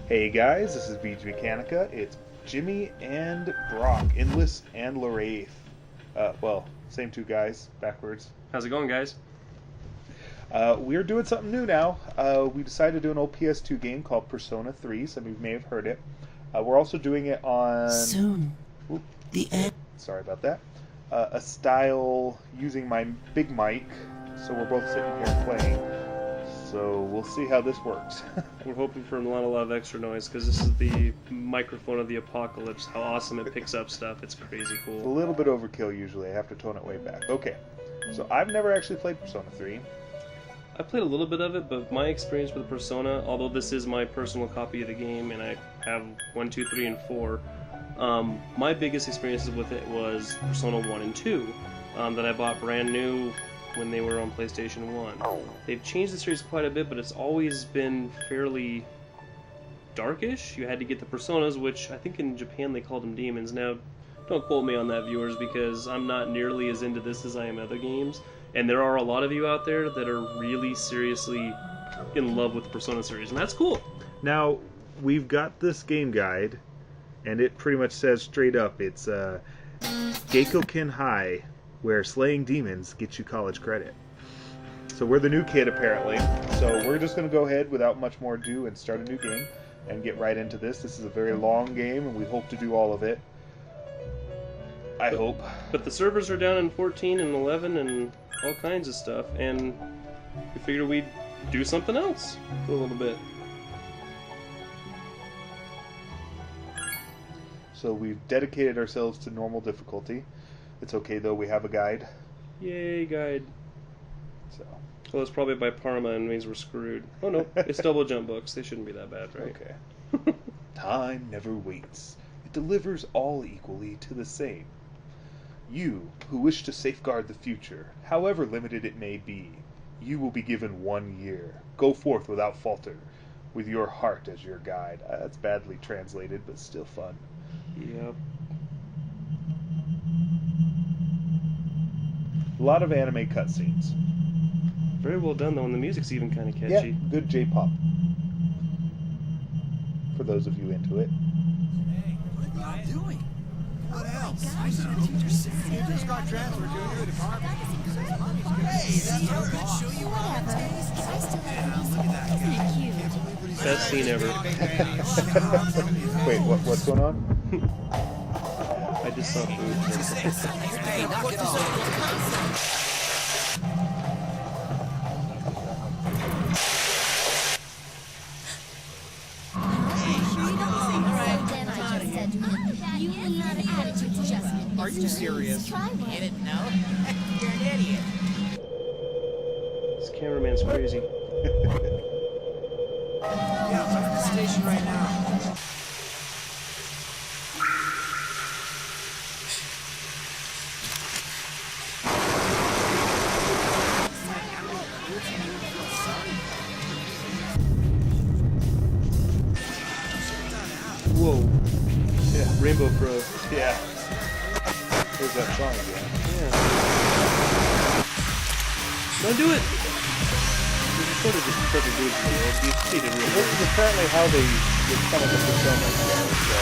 Hey guys, this is VGMechanica. It's Jimmy and Brock, Endless and Laraith. Well, same two guys, backwards. How's it going, guys? We're doing something new now. We decided to do an old PS2 game called Persona 3. Some of you may have heard it. We're also doing it on... Soon. Oop, The end. sorry about that. A style using my big mic, so we're both sitting here playing. So we'll see how this works. We're hoping for not a lot of extra noise because this is the microphone of the apocalypse. How awesome it picks up stuff. It's crazy It's a cool. little bit overkill usually. I have to tone it way back. Okay, so I've never actually played Persona 3. I played a little bit of it, but my experience with Persona, although this is my personal copy of the game and I have 1, 2, 3, and 4, my biggest experiences with it was Persona 1 and 2 that I bought brand new when they were on PlayStation 1. They've changed the series quite a bit, but it's always been fairly darkish. You had to get the personas, which I think in Japan they called them demons. Now, don't quote me on that, viewers, because I'm not nearly as into this as I am other games. And there are a lot of you out there that are really seriously in love with the Persona series, and that's cool. Now, we've got this game guide, and it pretty much says straight up, it's Geikoken High, where slaying demons gets you college credit. So we're the new kid, apparently. So we're just going to go ahead without much more ado and start a new game and get right into this. This is a very long game, and we hope to do all of it. I hope. But the servers are down in 14 and 11 and all kinds of stuff, and we figured we'd do something else for a little bit. So we've dedicated ourselves to normal difficulty. It's okay, though, we have a guide. Yay, guide. So Well, it's probably by Parma and means we're screwed. Oh no, it's double jump books. They shouldn't be that bad, right? Okay. Time never waits. It delivers all equally to the same. You, who wish to safeguard the future, however limited it may be, you will be given 1 year. Go forth without falter, with your heart as your guide. That's badly translated, but still fun. Yep. A lot of anime cutscenes. Very well done though, and the music's even kind of Yeah, catchy. good J-pop. For those of you into it. Hey, what are you doing? What else? I you just got transferred to a new department. Hey, that's our boss. Show you around. Yeah, look at that guy. Can't believe what he's Best scene ever. Wait, what's going on? I just saw food. Hey, knock it off. Are you serious? Get it? No? You're an idiot. This cameraman's crazy. Yeah, I'm at the station right now. Whoa. Yeah. Rainbow Pro. Yeah. There's that song again. Yeah. Don't do it! You sort of just perfect dude in the world. You cheated real This is good. apparently how they come up with the film as well, so...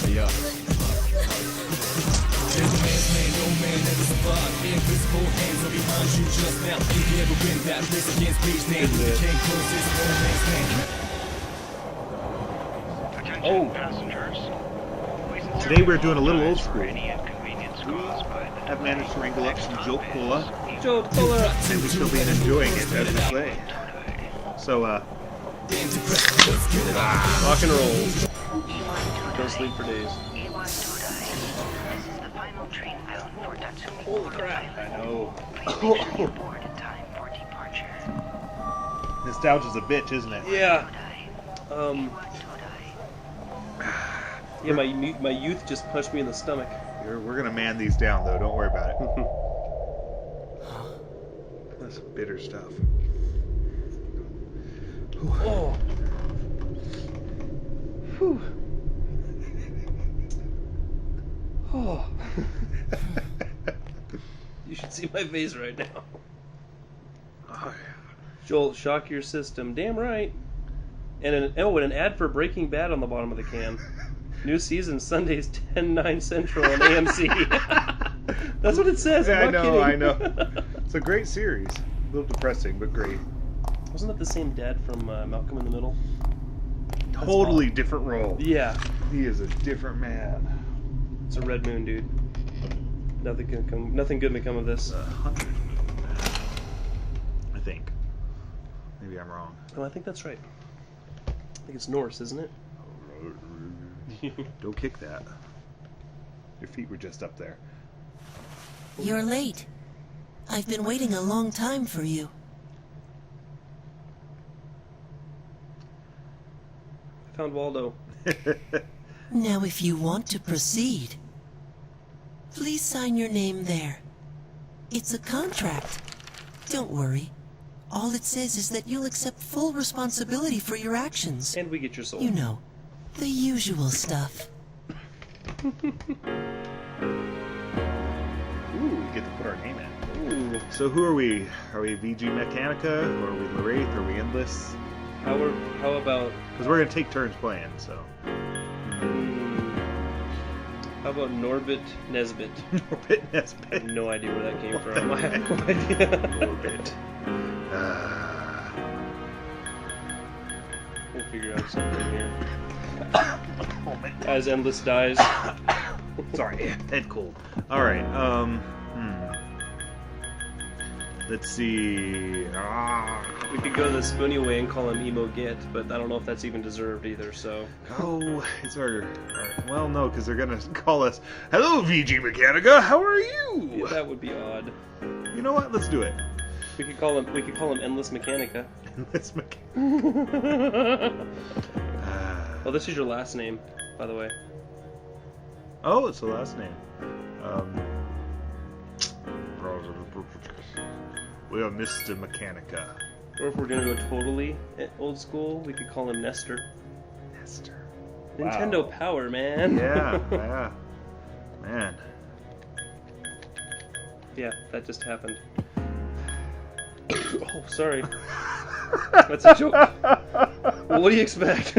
Yeah. There's a man's man, no man ever survived. Invisible hands are behind you just now. You can never win that race against beach name. You can't close this no man's land. Oh. Today we're doing a little old school. I've managed to wrangle up some Jolt Cola, Joe, pull up! and we still been enjoying it as we play. So, Rock and roll. Don't sleep for days. Holy crap. I know. Nostalgia's a bitch, isn't it? Yeah. Yeah, my youth just punched me in the stomach. We're gonna man these down, though. Don't worry about it. That's bitter stuff. Oh. Whew. Oh. You should see my face right now. Oh, Joel, shock your system. Damn right. And an ad for Breaking Bad on the bottom of the can. New season Sundays 10/9 Central on AMC. That's what it says. yeah. I'm not kidding. I know. It's a great series. A little depressing, but great. Wasn't that the same dad from Malcolm in the Middle? Totally different role. Yeah. He is a different man. It's a red moon, dude. Nothing good may come of this. 100. I think. Maybe I'm wrong. Oh, I think that's right. I think it's Norse, isn't it? Don't kick that. Your feet were just up there. You're late. I've been waiting a long time for you. I found Waldo. Now, if you want to proceed, please sign your name there. It's a contract. Don't worry. All it says is that you'll accept full responsibility for your actions. And we get your soul. You know, the usual stuff. Ooh, we get to put our name in. Ooh. So who are we? Are we VGMechanica? Or are we Laraith? Are we Endless? How about Because we're going to take turns playing, so. how about Norbit Nesbit? Norbit I have Nesbit. no idea where that came from. I have no idea. Norbit. We'll figure out something here. As Endless dies. Sorry, head cold. Alright, let's see. We could go the Spoony way and call him Emo Git, but I don't know if that's even deserved either, so... Oh, it's our well, no, because they're gonna call us, "Hello, VGMechanica, how are you?" Yeah, that would be odd. You know what? Let's do it. We could call him Endless Mechanica. Endless Mechanica. Oh, this is your last name, by the way. Oh, it's the last name. We are Mr. Mechanica. Or if we're gonna go totally old school, we could call him Nestor. Nestor. Nintendo Power, man. Yeah, yeah. Man. Yeah, that just happened. Oh, sorry. That's a joke. Well, what do you expect?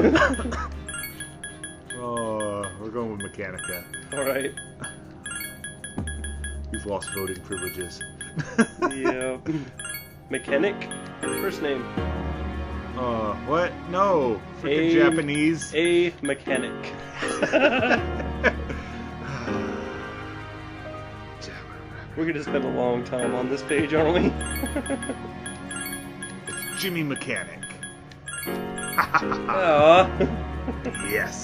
Oh, we're going with Mechanica. Alright. We've lost voting privileges. Yeah. Mechanic? First name. What? No. Freaking A- Japanese. A mechanic. We're gonna spend a long time on this page, aren't we? Jimmy Mechanic. Aww. Yes.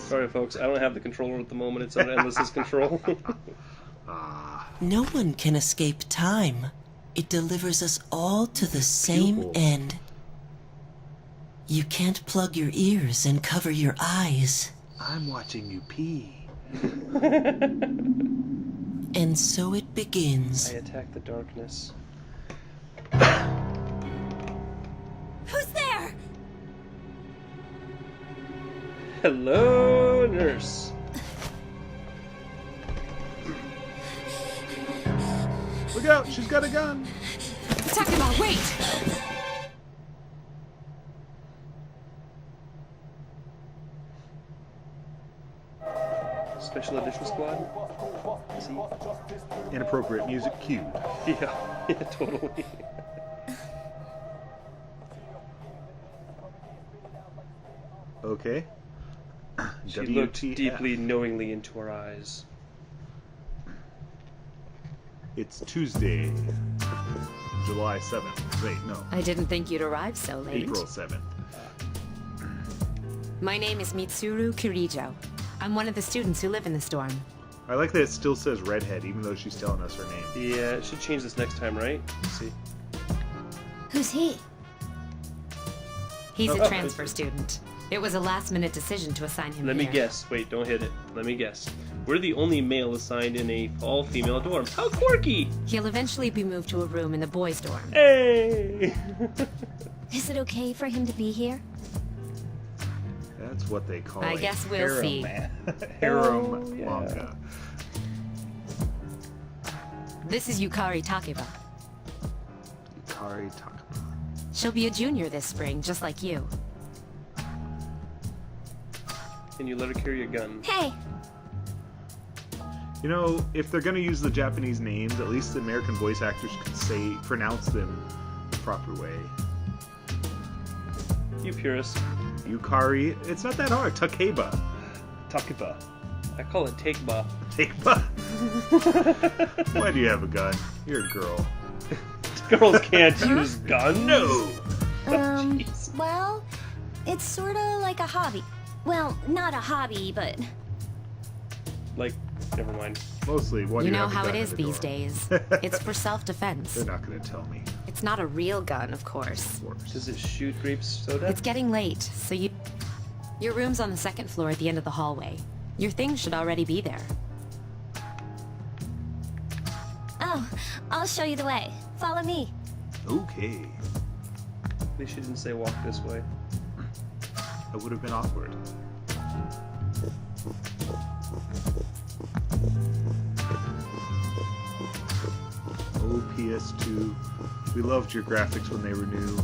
Sorry, folks. I don't have the controller at the moment. It's under Endless's control. No one can escape time. It delivers us all to the same Pupils. end. You can't plug your ears and cover your eyes. I'm watching you pee. And so it begins. I attack the darkness. Who's there? Hello, nurse. Look out, she's got a gun. Takuma, wait! Special edition squad? See? Inappropriate music cued. Yeah, totally. Okay. She looked WTF. deeply, knowingly into our eyes. It's Tuesday, July 7th. Wait, no. I didn't think you'd arrive so late. April 7th. My name is Mitsuru Kirijo. I'm one of the students who live in the storm. I like that it still says redhead, even though she's telling us her name. Yeah, it should change this next time, right? Let's see. Who's he? He's Oh, a transfer student. It was a last-minute decision to assign him Let me here. guess. Wait, don't hit it. Let me guess. We're the only male assigned in a all-female dorm. How quirky! He'll eventually be moved to a room in the boys' dorm. Hey! Is it okay for him to be here? That's what they call I a guess we'll harem see. harem Oh, yeah. manga. This is Yukari Takeba. Yukari Takeba. She'll be a junior this spring, just like you. Can you let her carry a gun? Hey, You know, if they're gonna use the Japanese names, at least the American voice actors could pronounce them the proper way. You purist. Yukari, it's not that hard. Takeba. Takeba. I call it Takeba. Takeba. Why do you have a gun? You're a girl. Girls can't use guns. No. Jeez. well, it's sorta like a hobby. Well, not a hobby, but... Like, never mind. Mostly, why do You you know have a how gun it in is the these door? days. It's for self-defense. They're not gonna tell me. It's not a real gun, of course. Of course. Does it shoot grape soda? It's getting late, so you... Your room's on the second floor at the end of the hallway. Your things should already be there. Oh, I'll show you the way. Follow me. Okay. At least she didn't say walk this way. That would have been awkward. Oh, PS2. We loved your graphics when they were new.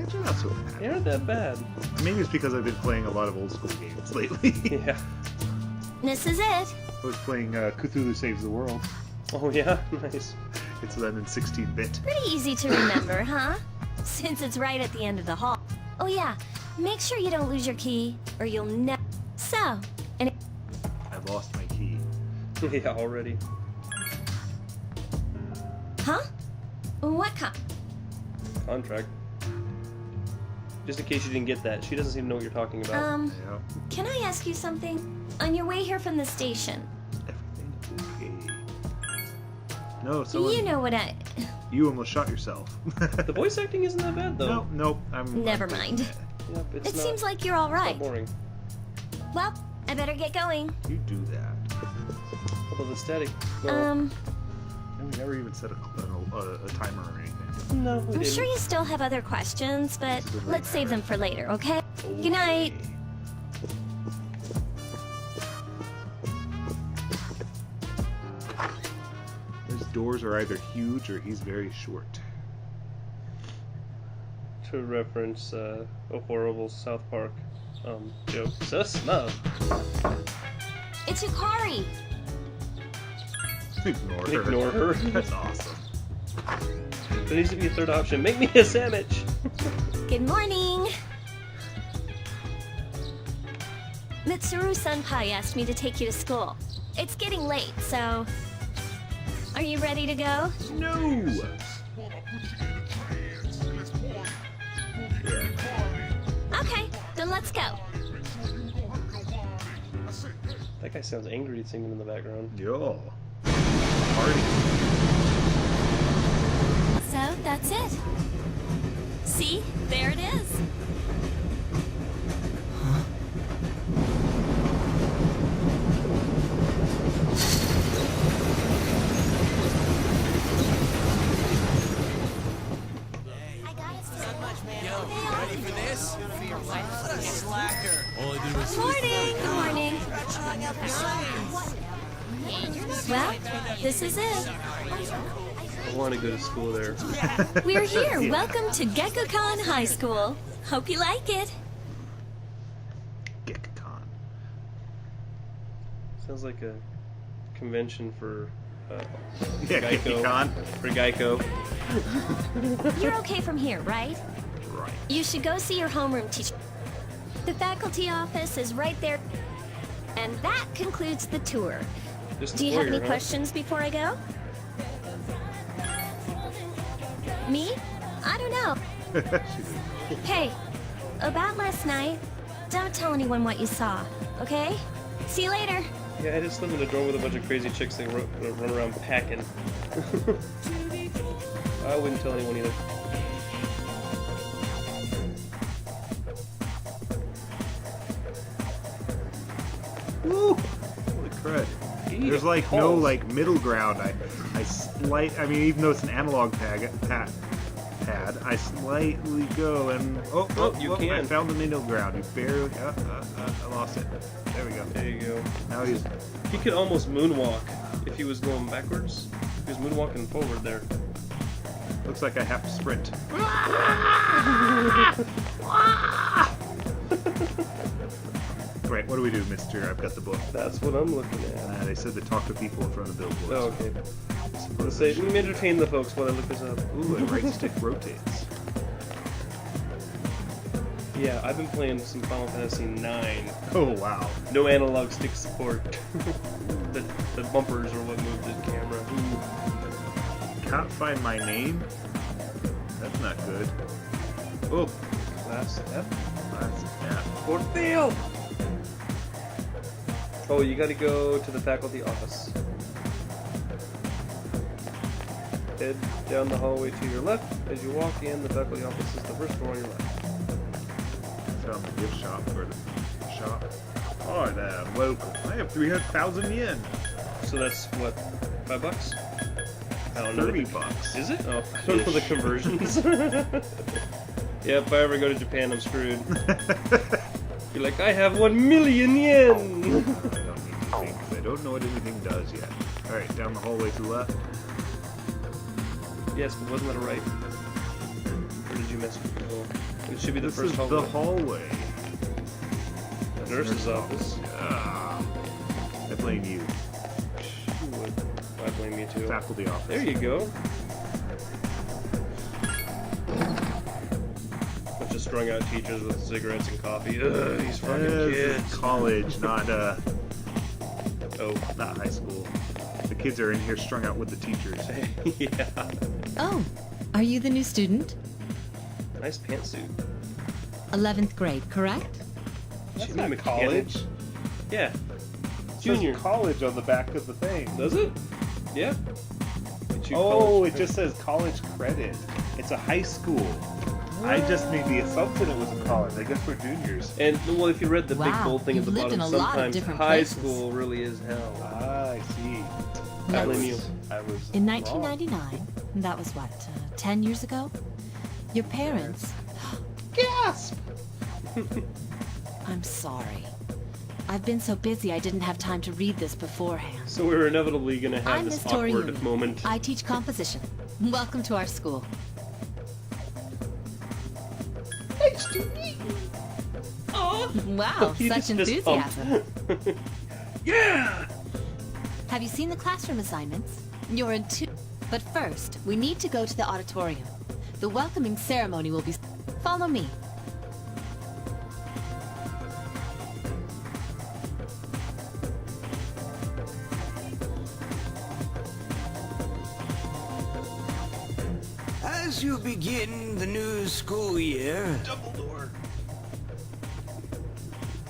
Actually, not so bad. They aren't that bad. Maybe it's because I've been playing a lot of old school games lately. Yeah. This is it. I was playing Cthulhu Saves the World. Oh yeah? Nice. It's done in 16-bit. Pretty easy to remember, huh? Since it's right at the end of the hall. Oh yeah, make sure you don't lose your key, or you'll never... So, and... I lost my key. Yeah, already. Huh? What Contract. Just in case you didn't get that, she doesn't seem to know what you're talking about. Yeah. Can I ask you something? On your way here from the station, Everything okay. No, someone... you know what I... You almost shot yourself. The voice acting isn't that bad though. Nope. I'm Never mind. Yep, it's It not, seems like you're all it's not right. boring. Well, I better get going. You do that. Although the static. No, And we never even set a timer or anything. no we I'm didn't. sure you still have other questions, but This is a let's save them for later, okay? Okay. Good night. His doors are either huge or he's very short. To reference a horrible South Park joke. Sus love. It's Yukari. Ignore her. Ignore her. That's awesome. There needs to be a third option. Make me a sandwich. Good morning. Mitsuru Senpai asked me to take you to school. It's getting late, so... Are you ready to go? No! Okay, then let's go. That guy sounds angry singing in the background. Yo. Party. So, that's it. See? There it is. Ready for this? What a slacker. All I did was Morning! Good morning. Well, this is it. I want to go to school there. We're here. Welcome to Gekko-kan High School. Hope you like it. Gekko-kan. Sounds like a convention for Yeah, Geico. Gekko-kan. For Geico. You're okay from here, right? Right. You should go see your homeroom teacher. The faculty office is right there. And that concludes the tour. Just Do you the have foyer, any huh? questions before I go? Me? I don't know. Hey, about last night, don't tell anyone what you saw, okay? See you later. Yeah, I just live in a dorm with a bunch of crazy chicks that run around packing. I wouldn't tell anyone either. Woo! Holy crud. There's like no like middle ground. I mean, even though it's an analog pad, I slightly go and you I can. found the middle ground. You barely. I lost it. There we go. There you go. Now he's. He could almost moonwalk if he was going backwards. He's moonwalking forward there. Looks like I have to sprint. Right, what do we do, mister? I've got the book. That's what I'm looking at. They said to talk to people in front of billboards. Oh, okay. Let's say, entertain the folks while I look this up. Ooh, a right stick rotates. Yeah, I've been playing some Final Fantasy 9. Oh, wow. No analog stick support. the bumpers are what move the camera. Can't find my name? That's not good. Oh, Class F. that's F. Or fail! Oh, you gotta go to the faculty office. Head down the hallway to your left. As you walk in, the faculty office is the first door on your left. Found the gift shop or the shop. Oh, there, welcome. I have 300,000 yen. So that's what, $5? I don't know. $30. Is it? Oh, I don't know the conversions. Yeah, if I ever go to Japan, I'm screwed. You're like, I have 1,000,000 yen! I don't need anything, 'cause I don't know what anything does yet. Alright, down the hallway to the left. Yes, but wasn't that a right? Or did you miss it? It should be the This first is hallway. the hallway. The nurse's office. Ah, I blame you. Who would? I blame you too. Faculty office. There you go. Bunch of strung out teachers with cigarettes and coffee. Ugh, these fucking This kids. is college, not Oh, not high school. The kids are in here strung out with the teachers. yeah. Oh, are you the new student? Nice pantsuit. 11th grade, correct? That's not college. Yeah. Junior. college on the back of the thing. Does it? Yeah. Get you Oh, college it just says college credit. It's a high school. I just made the assumption it was a college. I guess we're juniors. And well, if you read the big Wow, bold thing at you've the lived bottom, in a lot of sometimes different high places. school really is hell. Ah, I see. I blame you. I was In wrong. 1999, that was what, 10 years ago? Your parents... Gasp! I'm sorry. I've been so busy I didn't have time to read this beforehand. So we're inevitably going to have I'm this Miss awkward Toriumi. moment. I teach composition. Welcome to our school. Nice to meet you. Aw. Wow, You such just fist bumped. enthusiasm. Yeah! Have you seen the classroom assignments? You're in 2. But first, we need to go to the auditorium. The welcoming ceremony will be... Follow me. As you begin the new school year, Dumbledore.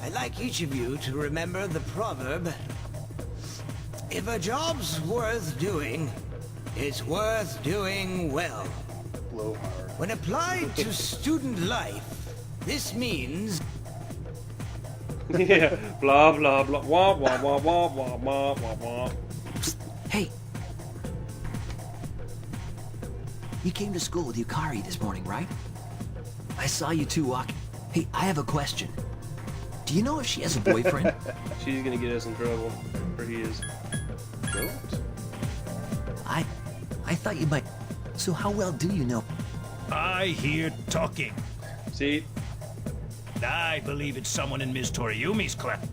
I'd like each of you to remember the proverb, if a job's worth doing, it's worth doing well. Blowhard. When applied to student life, this means Yeah. Blah, blah, blah. Wah, wah, wah, wah, wah, wah, wah, wah. Hey! You came to school with Yukari this morning, right? I saw you two walking. Hey, I have a question. Do you know if she has a boyfriend? She's going to get us in trouble. Or he is. Don't. I thought you might... So how well do you know? I hear talking. See? I believe it's someone in Ms. Toriumi's class.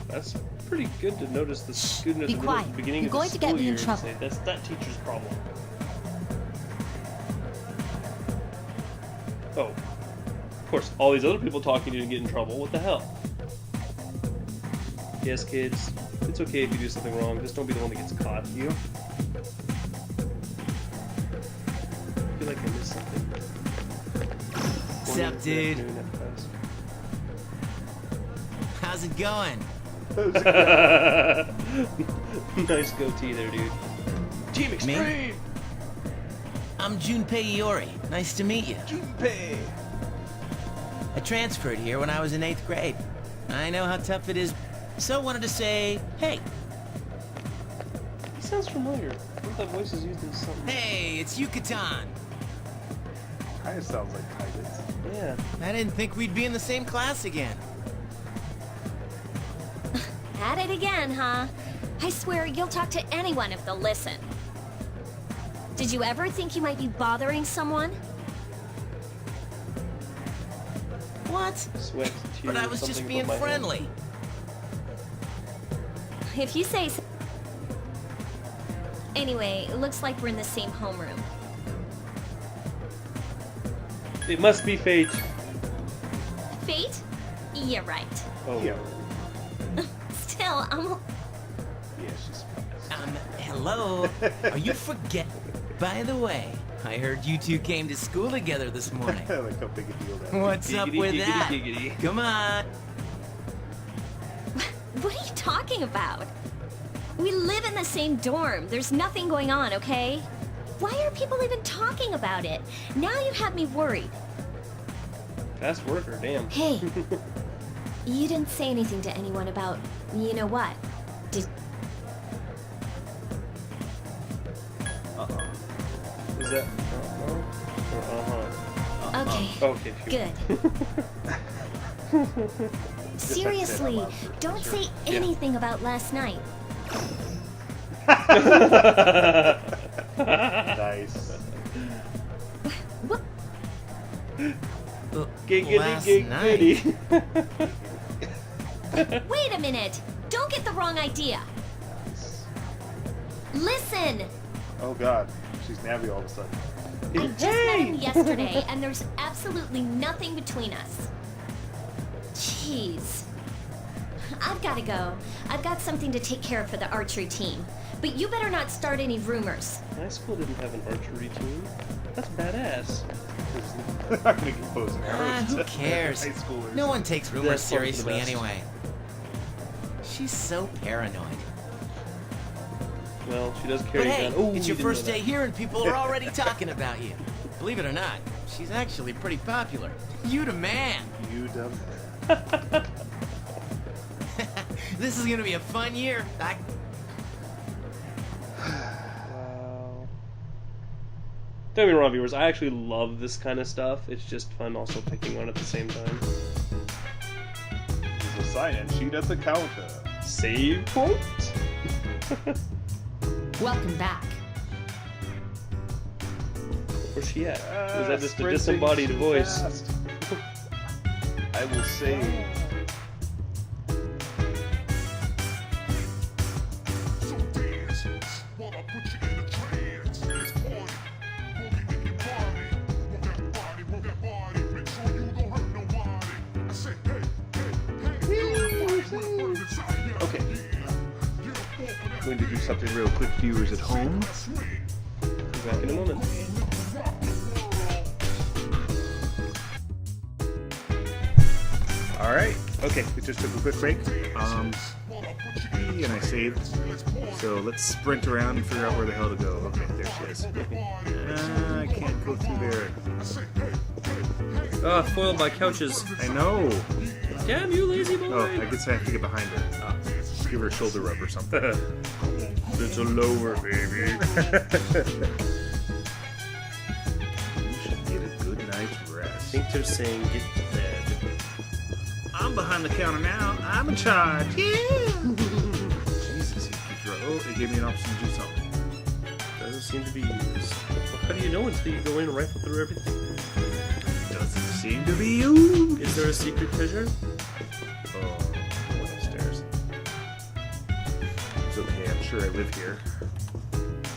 That's pretty good to notice the student at Be the quiet. beginning You're of the going to get school me in year and trouble. say, that's that teacher's problem. Oh. Of course, all these other people talking to you to get in trouble. What the hell? Yes, kids. It's okay if you do something wrong. Just don't be the one that gets caught. You? I feel like I missed something. What's up, dude? How's it going? Nice goatee there, dude. Team Extreme! I'm Junpei Iori. Nice to meet you. Junpei! I transferred here when I was in 8th grade. I know how tough it is, so wanted to say, hey. He sounds familiar. I think that voice is used in something. Hey, it's Yucatan. Kind of sounds like Titus. Yeah. I didn't think we'd be in the same class again. At it again, huh? I swear you'll talk to anyone if they'll listen. Did you ever think you might be bothering someone? What? Sweat, But I tears, was just something being from my hand. friendly. If you say so. Anyway, it looks like we're in the same homeroom. It must be fate. Fate? Yeah, right. Oh. Yeah. Still, I'm... Yeah, she's Hello? Are you forget? By the way, I heard you two came to school together this morning. like how big a deal that is. What's up Giggity, with giggity, that? giggity. Come on. What are you talking about? We live in the same dorm. There's nothing going on, okay? Why are people even talking about it? Now you have me worried. Fast worker, damn. Hey, you didn't say anything to anyone about, you know what? Did... Is that or uh-huh? Okay, Okay, phew. good. Seriously, don't say anything about last night. Nice. What? Giggity, Last giggity. Wait a minute! Don't get the wrong idea! Listen! Oh god, she's Navi all of a sudden. I just met him yesterday, and there's absolutely nothing between us. Jeez. I've gotta go. I've got something to take care of for the archery team. But you better not start any rumors. My school didn't have an archery team. That's badass. They're not gonna get posing arrows Who to cares? high schoolers. No one takes rumors That's probably the seriously best. anyway. She's so paranoid. Well, she does carry But a hey, gun. Ooh, it's you your didn't first know day that. here and people are already talking about you. Believe it or not, she's actually pretty popular. You the man. You dumb. This is gonna be a fun year. Wow. Don't get me wrong, viewers. I actually love this kind of stuff. It's just fun also picking on at the same time. There's a sign-in sheet at the counter. Save point? Welcome back. Where's she at? Was that just a Sprinting disembodied too voice? fast. I will save. Okay. Going to do something real quick, viewers at home. Back in a moment. Alright, okay, we just took a quick break. And I saved. So let's sprint around and figure out where the hell to go. Okay, there she is. I can't go through there. Ah, foiled by couches. I know! Damn you, lazy boy! Oh, I guess I have to get behind her. Give her a shoulder rub or something. It's a lower, baby. You should get a good night's I rest. think they're saying get to bed. I'm behind the counter now. I'm in charge. Yeah! Jesus, he keeps right. Oh, it gave me an option to do something. Doesn't seem to be used. Well, how do you know until you go in and rifle through everything? Doesn't seem to be you. Is there a secret treasure? Oh, upstairs. It's okay. I'm sure I live here.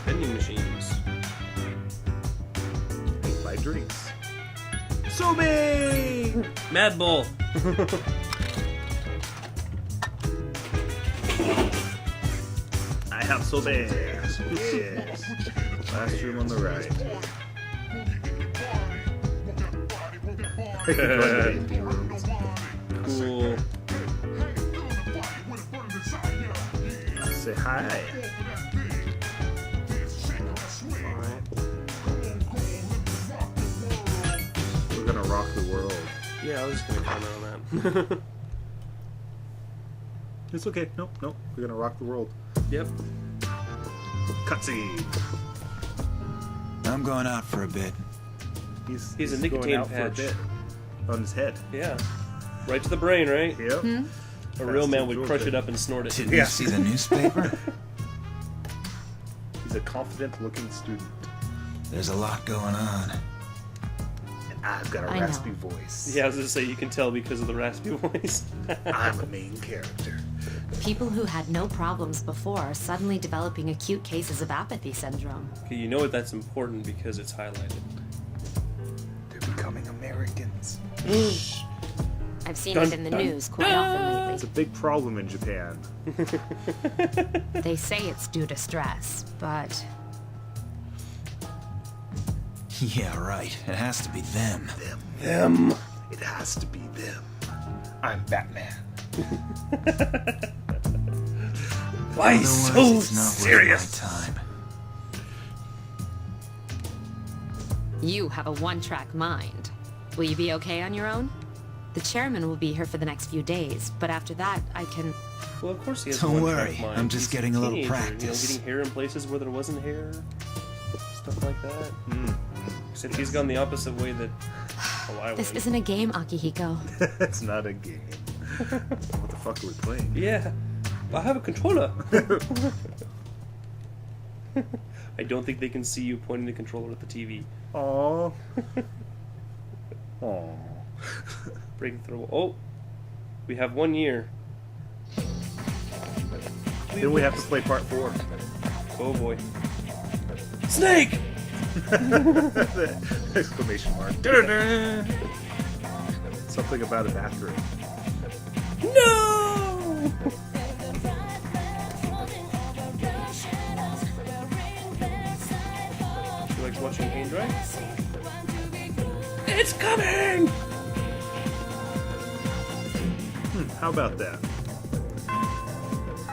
Vending machines. I buy drinks. Sobe! Mad Bull. I have sobe. Yes. Last room on the right. I can go to empty rooms. Cool. Say hi. Alright. We're gonna rock the world. Yeah, I was just gonna comment on that. It's okay. Nope, nope. We're gonna rock the world. Yep. Cutscene. I'm going out for a bit. He's a going nicotine out patch. for a bit. On his head. Yeah. Right to the brain, right? Yep. A real man would Fast crush and it up and snort it. Did Yeah. you see the newspaper? He's a confident-looking student. There's a lot going on. And I've got a I know. raspy voice. Yeah, I was gonna say you can tell because of the raspy voice. I'm a main character. People who had no problems before are suddenly developing acute cases of apathy syndrome. Okay, you know what? That's important because it's highlighted. They're becoming Americans. I've seen Dun, it in the dun, news quite often It's a lately. big problem in Japan. They say it's due to stress, but Yeah, right. It has to be them. Them. It has to be them. I'm Batman. Why Otherwise, so it's not serious? worth my time. you have a one-track mind. Will you be okay on your own? The chairman will be here for the next few days, but after that, I can... Well, of course he has Don't one track worry, mind. I'm just He's getting a little teenager, practice. You know, getting hair in places where there wasn't hair. Stuff like that. Except he's gone the opposite way that I This would. isn't a game, Akihiko. It's not a game. What the fuck are we playing? Yeah. I have a controller. I don't think they can see you pointing the controller at the TV. Aww. Aww. Breakthrough. Oh! We have 1 year. Then we have to play part 4. Oh boy. Snake! Exclamation mark. Da-da-da. Something about a bathroom. No! She likes watching paint dry? It's coming! How about that?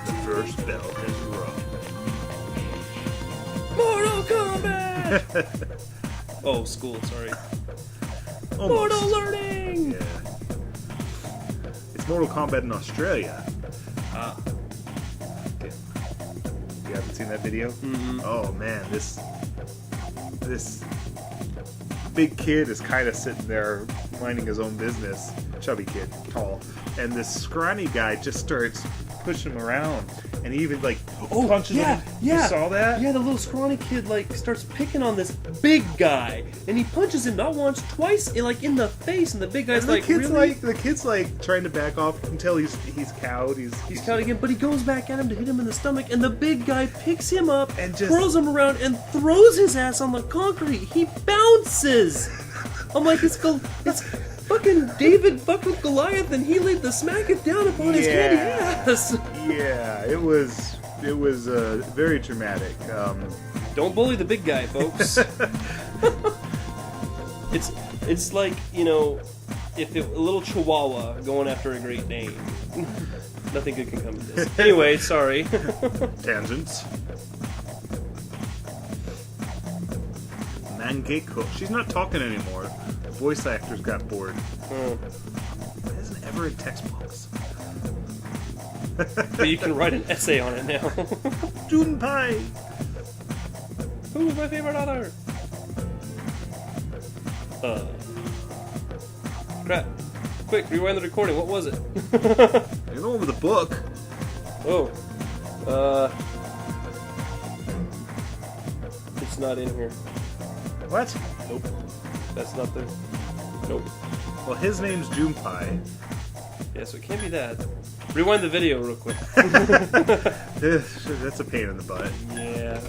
The first bell has rung. Mortal Kombat! Oh, school, sorry. Almost. Mortal Learning! Yeah. It's Mortal Kombat in Australia. Ah. Okay. You haven't seen that video? Mm-hmm. Oh man, this big kid is kind of sitting there minding his own business. Chubby kid, tall, and this scrawny guy just starts pushing him around, and he even like punches him. You saw that? Yeah, the little scrawny kid like starts picking on this big guy, and he punches him not once, twice, like in the face, and the big guy's And the like, kid's really? like the kid's like trying to back off until he's cowed. He's counting him, but he goes back at him to hit him in the stomach, and the big guy picks him up And just- twirls him around and throws his ass on the concrete. He bounces. I'm like, it's fucking David fucked with Goliath, and he laid the smacketh down upon his candy ass. Yeah, it was very dramatic. Don't bully the big guy, folks. It's like, you know, if a little chihuahua going after a Great Dane. Nothing good can come of this. Anyway, sorry. Tangents. Mangekyo. She's not talking anymore. The voice actors got bored. Oh. It isn't ever in textbooks. But you can write an essay on it now. Junpei! Who's my favorite author? Crap. Quick, rewind the recording. What was it? You know, with the book. Oh. It's not in here. What? Nope. That's not the... Nope. Well, his name's Junpei. Yeah, so it can't be that. Rewind the video real quick. That's a pain in the butt. Yeah.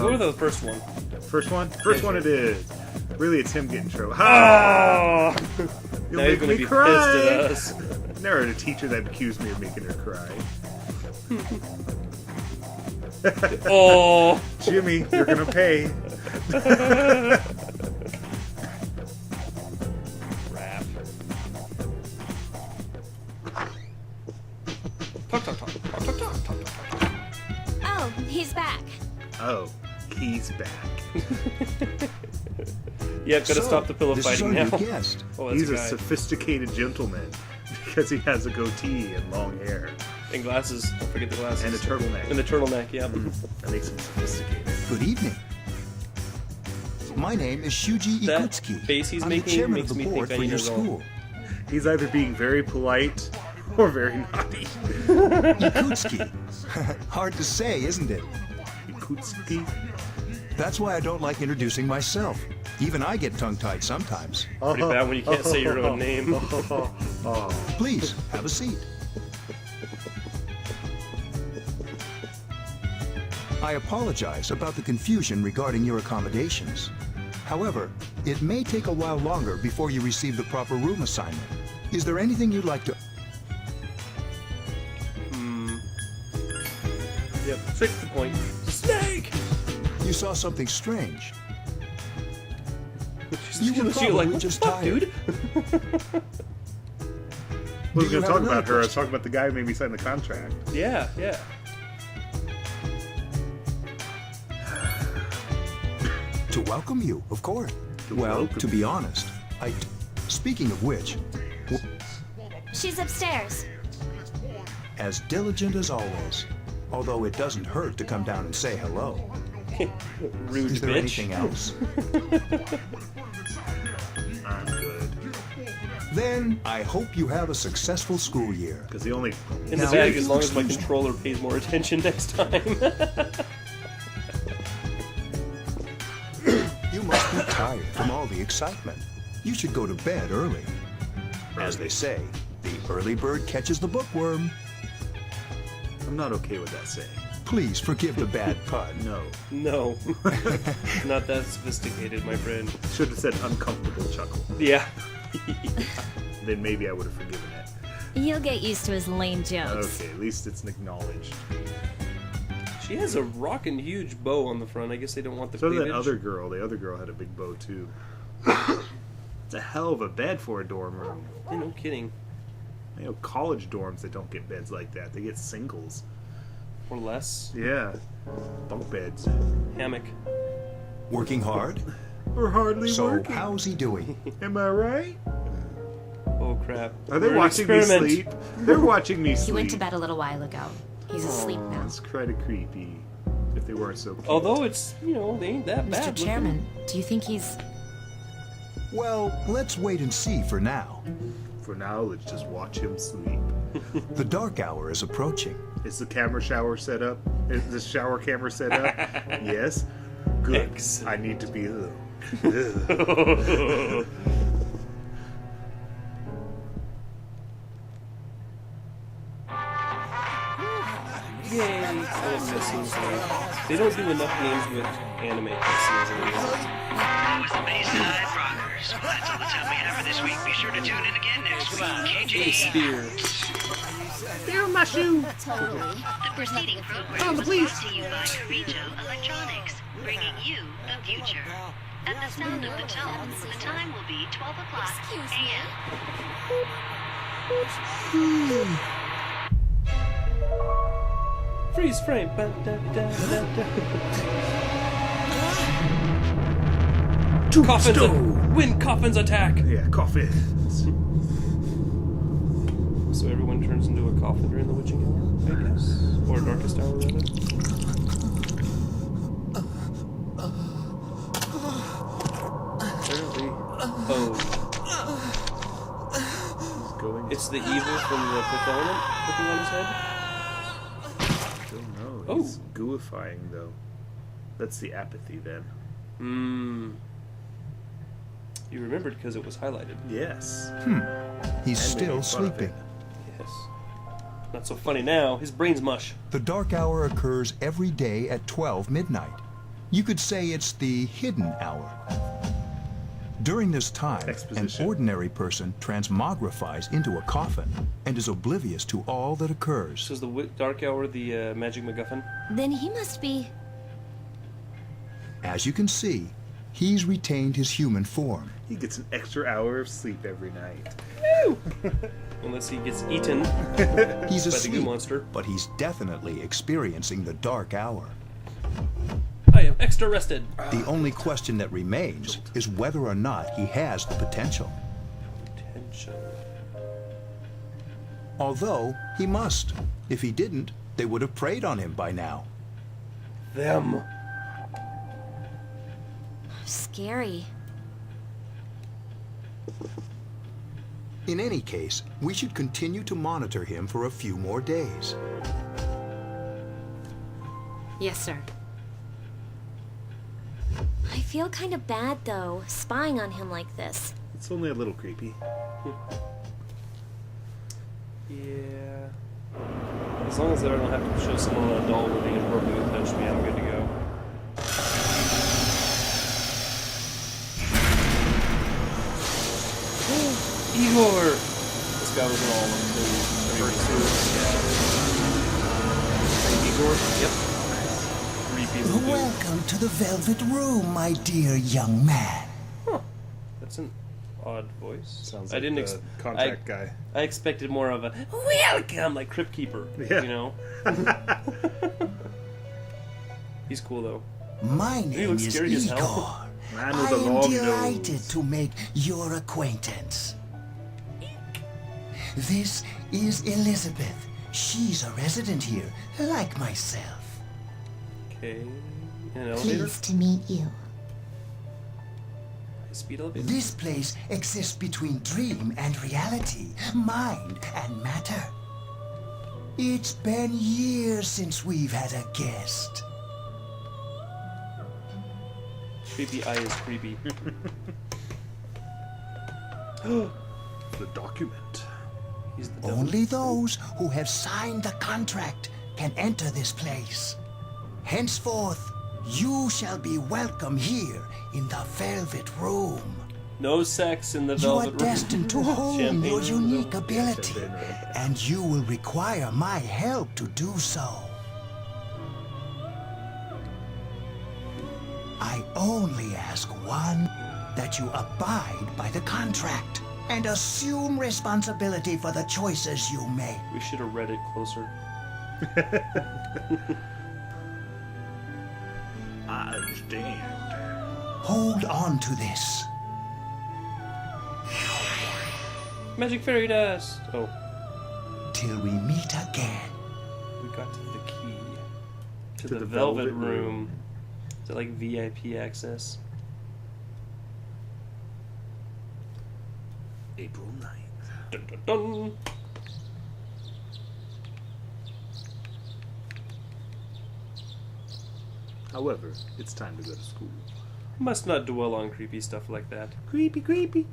Go to the first one. First one? First Yeah, one sure. it is. Really, it's him getting trouble. Oh! You'll Now you're make gonna me be cry. pissed at us. Never had a teacher that accused me of making her cry. Oh! Jimmy, you're gonna pay. Rap. Talk, talk, talk. Talk, talk, talk, talk, talk, talk. Oh, he's back. Oh, he's back. Yeah, gotta stop the pillow this fighting is our now. new guest. Oh, that's He's a a guy. sophisticated gentleman because he has a goatee and long hair And glasses. Don't forget the glasses. and a turtleneck. And the turtleneck, yeah. That makes him sophisticated. Good evening. My name is Shuji That Ikutsuki. face he's I'm making the chairman makes of the me board think I for need your to go. school. He's either being very polite or very naughty. Ikutsuki. Hard to say, isn't it? Kutsuki. That's why I don't like introducing myself. Even I get tongue-tied sometimes. Pretty bad when you can't say your own name. Please, have a seat. I apologize about the confusion regarding your accommodations. However, it may take a while longer before you receive the proper room assignment. Is there anything you'd like to... Yep, straight to the point. Snake! You saw something strange. You were probably like, what just the fuck, tired. dude? I was Do you going to have talk another about her. I was question? talking about the guy who made me sign the contract. Yeah, yeah. To welcome you, of course. Well, welcome to be honest, Speaking of which, She's upstairs. as diligent as always. Although it doesn't hurt to come down and say hello. Rude Is there bitch. anything else? I'm good. Then I hope you have a successful school year. Because the only... In the Now, bag, if as you long as my excuse- controller pays more attention next time. You must be tired from all the excitement. You should go to bed early. As they say, the early bird catches the bookworm. I'm not okay with that saying. Please forgive the bad pun. No. No. Not that sophisticated, my friend. Should have said uncomfortable chuckle. Yeah. Then maybe I would have forgiven it. You'll get used to his lame jokes. Okay, at least it's acknowledged. She has a rockin' huge bow on the front. I guess they don't want the So did cleavage. that other girl. The other girl had a big bow too. It's a hell of a bed for a dorm room. Yeah, no kidding. You know, college dorms, they don't get beds like that. They get singles. Or less. Yeah. Bunk beds. Hammock. Working hard? We're hardly So working. how's he doing? Am I right? Oh crap. Are they We're an watching me experiment. sleep? They're watching me sleep. He went to bed a little while ago. He's asleep Aw, now. It's kind of creepy. If they weren't so cute. Although it's, they ain't that bad. Mr. looking. Chairman, do you think he's... Well, let's wait and see for now. For now, let's just watch him sleep. The dark hour is approaching. Is the camera shower set up? Is the shower camera set up? Yes? Good. Excellent. I need to be alone. Yay! I love cutscenes. They don't do enough games with anime cutscenes anymore. That was the Bayside Rockers. Well, that's all the time we have for this week. Be sure to tune in again next week. Hey, KJ. Spear. Feel my shoe! Totally. The preceding program was brought to you by Carijo Electronics, bringing you the future. At the sound of the tone, the time will be 12 o'clock a.m. Freeze frame. Ba-da-da-da-da. Coffins. When coffins attack. Yeah, coffins. So everyone turns into a coffin during the witching hour, I guess, or darkest hour rather. Apparently, Oh, he's going. it's the evil from the Fifth Element looking on his head. I don't know. Oh. He's gooifying, though. That's the apathy, then. You remembered because it was highlighted. Yes. He's And still making fun of sleeping. it. Yes. Not so funny now. His brain's mush. The dark hour occurs every day at 12 midnight. You could say it's the hidden hour. During this time, an Exposition. ordinary person transmogrifies into a coffin and is oblivious to all that occurs. So is the dark hour the magic MacGuffin? Then he must be... As you can see, he's retained his human form. He gets an extra hour of sleep every night. Unless he gets eaten He's by the goo asleep, monster. but he's definitely experiencing the dark hour. I am extra rested. The only question that remains is whether or not he has the potential. Tension. Although, he must. If he didn't, they would have preyed on him by now. Them. Scary. In any case, we should continue to monitor him for a few more days. Yes, sir. feel kind of bad, though, spying on him like this. It's only a little creepy. Yeah. As long as I don't have to show someone on a doll living inappropriately touch me, I'm good to go. Igor! This guy was in all of them. First two. Yeah. Igor? Yep. Creepy little dude. Welcome to the Velvet Room, my dear young man. Huh. That's an odd voice. Sounds I like didn't the contract guy. I expected more of a welcome, like Crypt Keeper. Yeah. You know? He's cool though. My name looks is scary as Igor. hell. Man I with a am long delighted nose. to make your acquaintance. This is Elizabeth. She's a resident here, like myself. Okay. In an elevator? Pleased to meet you. Speed elevator? This place exists between dream and reality, mind and matter. It's been years since we've had a guest. Creepy eye is creepy. The document. He's the devil. Only those who have signed the contract can enter this place. Henceforth, you shall be welcome here in the Velvet Room. No sex in the You velvet are room. destined to hone Champagne your room. unique ability, champagne room. and you will require my help to do so. I only ask one, that you abide by the contract and assume responsibility for the choices you make. We should have read it closer. I understand. Hold on to this. Magic fairy dust! Oh, Till we meet again. we got to the key. To the the velvet velvet room. room. Is it like VIP access? April 9th. Dun, dun, dun. However, it's time to go to school. Must not dwell on creepy stuff like that. Creepy, creepy.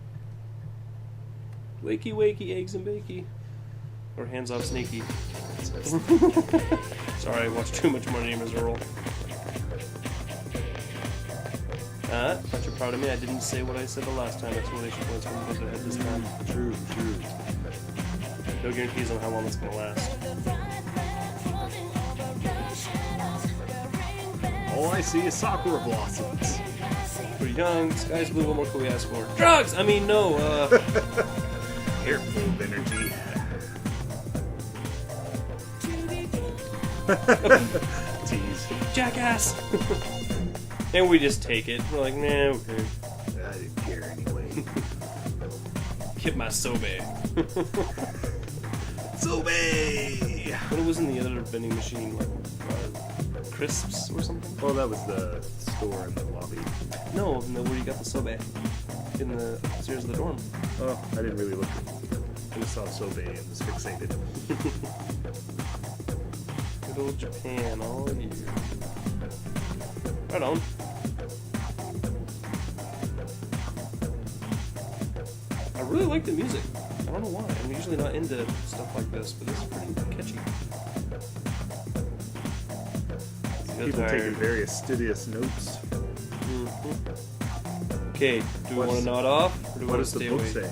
Wakey, wakey, eggs and bakey. Or hands off snaky. Sorry, I watched too much My Name is Earl. Aren't you proud of me? I didn't say what I said the last time. Exclamation points when we did it this time. True, true. No guarantees on how long it's gonna last. All I see is sakura blossoms. We're young, sky's blue, what more can we ask for? Drugs! I mean, no, Hair full of energy. Tease. jackass! And we just take it. We're like, nah, okay. I didn't care anyway. Get my sobe. Sobe! What was in the other vending machine? Like, crisps or something? Oh, that was the store in the lobby. No, where you got the sobe. In the upstairs of the dorm. Oh, I didn't really look. I just saw Sobe and was fixated. Good old Japan, all year. Right on. I really like the music. I don't know why. I'm usually not into stuff like this, but this is pretty catchy. People taking very studious notes. Okay, do we want to nod off, or do we What want does to the stay book awake? say?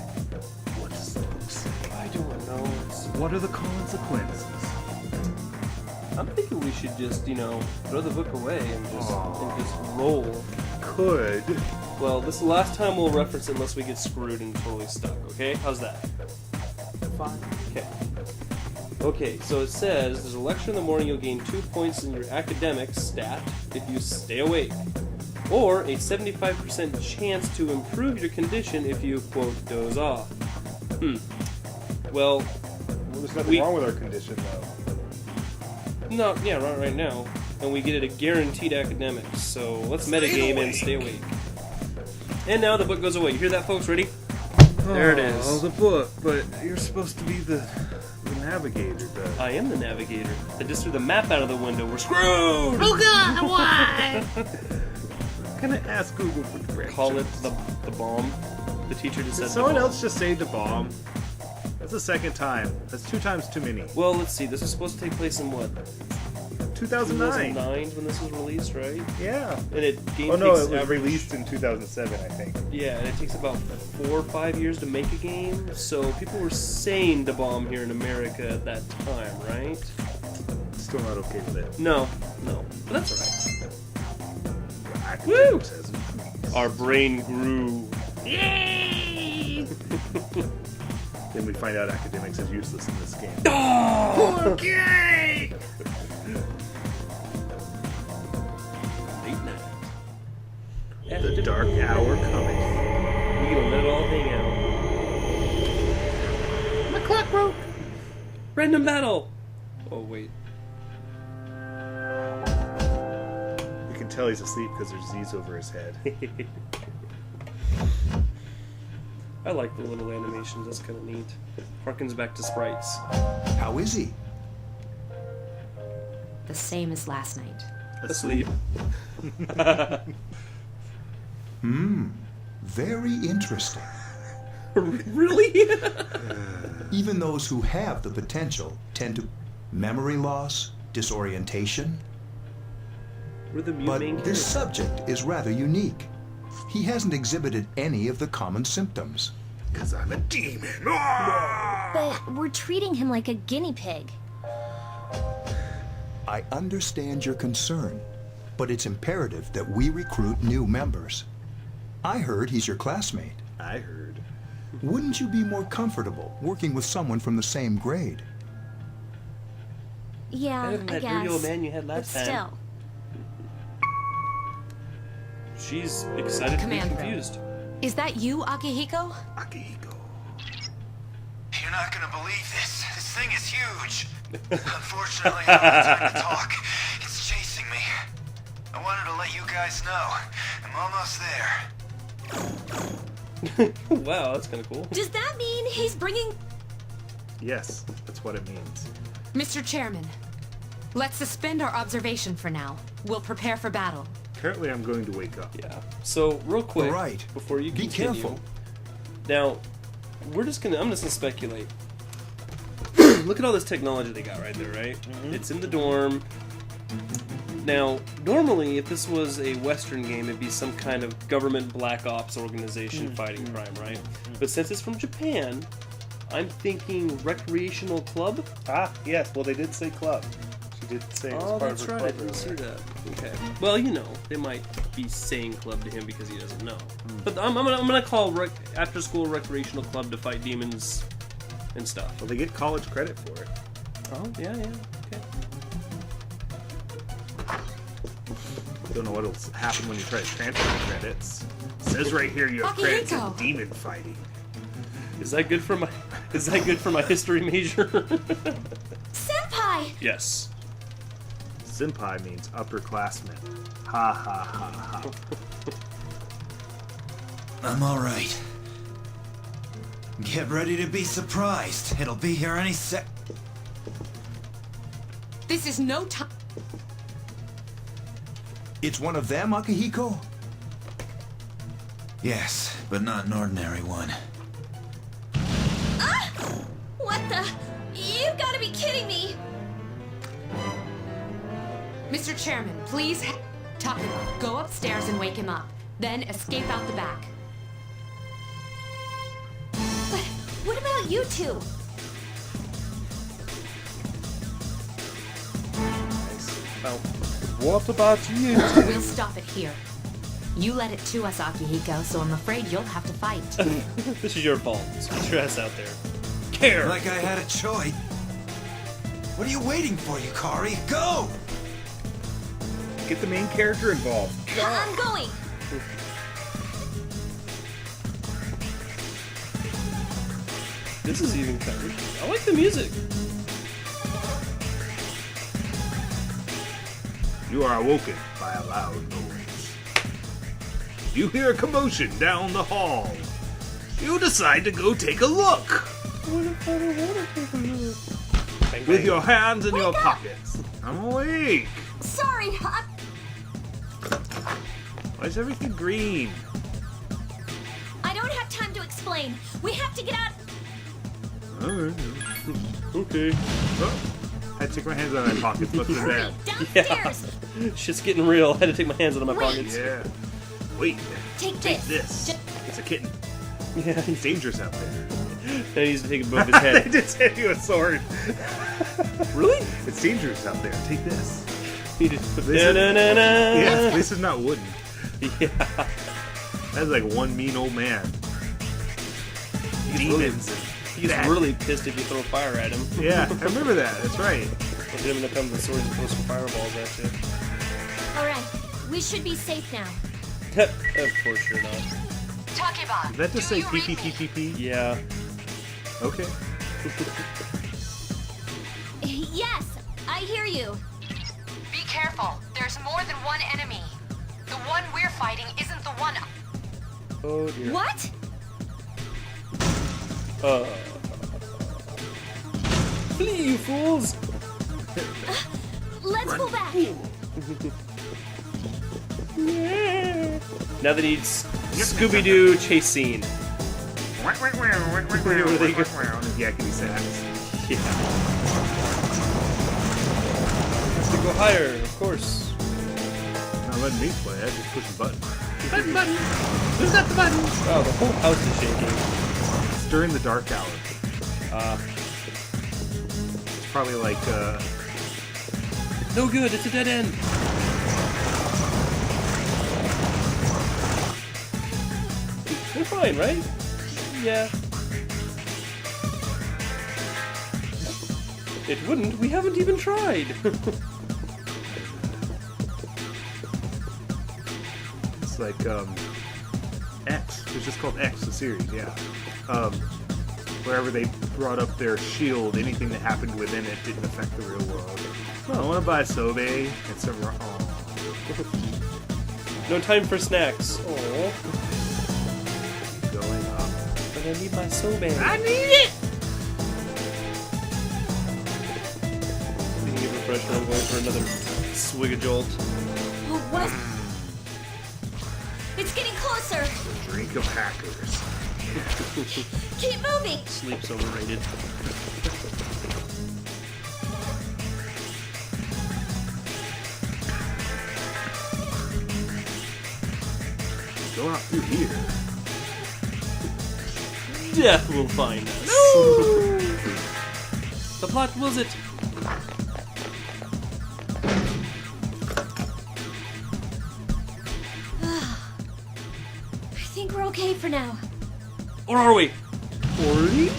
What does the book say? I don't know. What are the consequences? I'm thinking we should just, throw the book away and just roll. Could. Well, this is the last time we'll reference it unless we get screwed and totally stuck, okay? How's that? Fine. Okay. Okay, so it says, there's a lecture in the morning, you'll gain 2 points in your academics stat if you stay awake. Or a 75% chance to improve your condition if you, quote, doze off. Well, there's nothing wrong with our condition, though. right now. And we get it a guaranteed academics, so let's metagame and stay awake. And now the book goes away. You hear that, folks? Ready? There it is. Oh, the book, but you're supposed to be the navigator, though. I am the navigator. I just threw the map out of the window. We're screwed! Oh god, why? gonna ask Google for directions. Call it the bomb. The teacher just said Did someone the bomb. else just say the bomb? That's the second time. That's 2 times too many. Well, let's see. This was supposed to take place in what? 2009. 2009 when this was released, right? Yeah. And it game Oh no, takes it was average- released in 2007, I think. Yeah, and it takes about 4 or 5 years to make a game. So people were saying the bomb here in America at that time, right? Still not okay with it. No, but that's alright. Woo! Our brain grew. Yay! Then we find out academics is useless in this game. Oh! Okay! Late night. The dark hour coming. We gonna let it all hang out. My clock broke. Random battle. Oh wait. You can tell he's asleep because there's Z's over his head. I like the little animations. That's kind of neat. Harkens back to sprites. How is he? The same as last night. Asleep. Very interesting. Really? Even those who have the potential tend to memory loss, disorientation. We're the But main this character. subject is rather unique. He hasn't exhibited any of the common symptoms. Because I'm a demon. But we're treating him like a guinea pig. I understand your concern, but it's imperative that we recruit new members. I heard he's your classmate. I heard. Wouldn't you be more comfortable working with someone from the same grade? Yeah, Better than I that guess. dirty old man you had But last time. still. She's excited to Command be room. confused. Is that you, Akihiko? Akihiko. You're not gonna believe this. This thing is huge. Unfortunately, I don't have time to talk. It's chasing me. I wanted to let you guys know. I'm almost there. Wow, that's kind of cool. Does that mean he's bringing... Yes, that's what it means. Mr. Chairman, let's suspend our observation for now. We'll prepare for battle. Apparently I'm going to wake up. Yeah. So real quick, All right. before you Be continue, careful. now I'm just gonna speculate. Look at all this technology they got right there, right? It's in the dorm. Now, normally, if this was a Western game, it'd be some kind of government black ops organization fighting crime, right? But since it's from Japan, I'm thinking recreational club. Ah, yes. Well, they did say club. She did say it was Oh, part that's of her right. I club didn't see earlier. that. Okay. Well, you know, they might be saying club to him because he doesn't know. But I'm gonna call after school recreational club to fight demons and stuff. Well, they get college credit for it. Oh yeah, okay. I don't know what'll happen when you try to transfer the credits. It says right here you have credits in Akihiko! demon fighting. Is that good for my history major? Senpai! Yes. Senpai means upperclassman. Ha ha ha ha. I'm alright. Get ready to be surprised. It'll be here any sec. This is no time. It's one of them, Akihiko? Yes, but not an ordinary one. What the? You've got to be kidding me! Mr. Chairman, please Takuma, go upstairs and wake him up. Then escape out the back. But what about you two? Well, What about you? We'll stop it here. You led it to us, Akihiko, so I'm afraid you'll have to fight. this is your fault. So get your ass out there. Care. Like I had a choice. What are you waiting for, Yukari? Go! Get the main character involved. I'm going! This is even kind of. I like the music. You are awoken by a loud noise. You hear a commotion down the hall. You decide to go take a look. Bang, With bang. your hands in your Wake up! pockets. I'm awake. Sorry, Why is everything green? I don't have time to explain. We have to get out. Alright. Okay. Oh, I had to take my hands out of my pockets. Must have been bad. Downstairs. Shit's getting real. I had to take my hands out of my Wait. pockets. Yeah. Wait. Take Take this. this. It's a kitten. Yeah, It's dangerous out there. Now he needs to take it above his They head. just hand you a sword. Really? It's dangerous out there. Take this. He just put This is- da-na-na-na. Yeah, this is not wooden. Yeah. That's like one mean old man. Demons. He's That. really pissed if you throw fire at him. Yeah, I remember that. That's right. Look at him when it comes to swords and throw some fireballs at you. All right. We should be safe now. Of course you're not. Did that just say PPPPP? Yeah. Okay. Yes, I hear you. Be careful. There's more than one enemy. The one we're fighting isn't the one. Oh dear. What? Flee, you fools! Let's go back. Now that needs Scooby-Doo chase scene. Yakety sax. Yeah. Has to go higher, of course. Not letting me play. I just push the button. Button. Who's got the button? Oh, the whole house is shaking. It's during the dark hour. It's probably like No good, it's a dead end. We're fine, right? Yeah. It wouldn't, we haven't even tried. it's like X. It's just called X, the series. Yeah. Wherever they brought up their shield, anything that happened within it didn't affect the real world. Oh, I want to buy Sobe and some. Oh. No time for snacks. Oh. Going up. But I need my sobe. I need it! Speaking of refresher, I'm going for another swig of jolt. Oh, what? It's getting closer. Drink of hackers. Keep moving. Sleep's overrated. Go out through here. Death will find us. No! The plot wills it. I think we're okay for now. Or are we? Orly?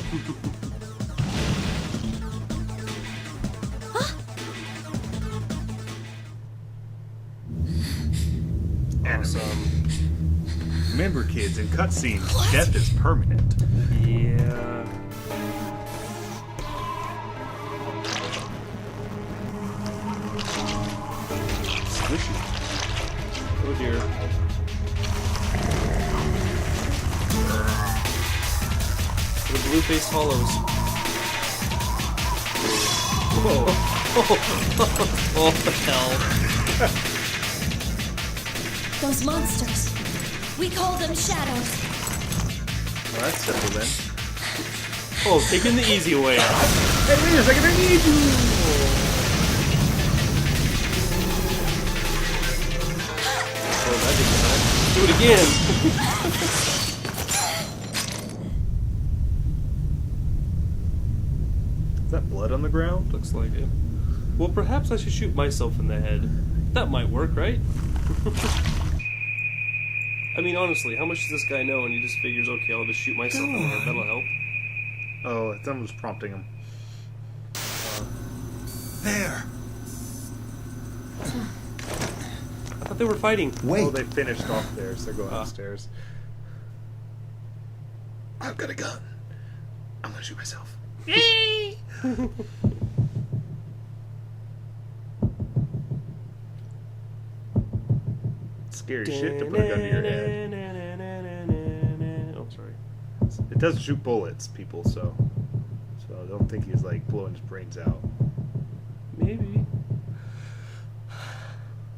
Awesome. Remember, kids, in cutscenes, death is permanent. Yeah. Squishy. Oh dear. The blue-faced hollows. Whoa. Oh, hell. Those monsters. We call them shadows. Well, that's simple then. Oh, taking the easy way out. Hey, wait a second, I need you! Oh, that didn't matter. Do it again. Is that blood on the ground? Looks like it. Well, perhaps I should shoot myself in the head. That might work, right? I mean, honestly, how much does this guy know? And he just figures, okay, I'll just shoot myself in the head. That'll help. Oh, someone's prompting him. There. I thought they were fighting. Wait. Oh, they finished off theirs. They're going upstairs. I've got a gun. I'm gonna shoot myself. Yay! Scary shit to put a gun to your head. Oh, sorry. It does shoot bullets, people, so I don't think he's like blowing his brains out. Maybe.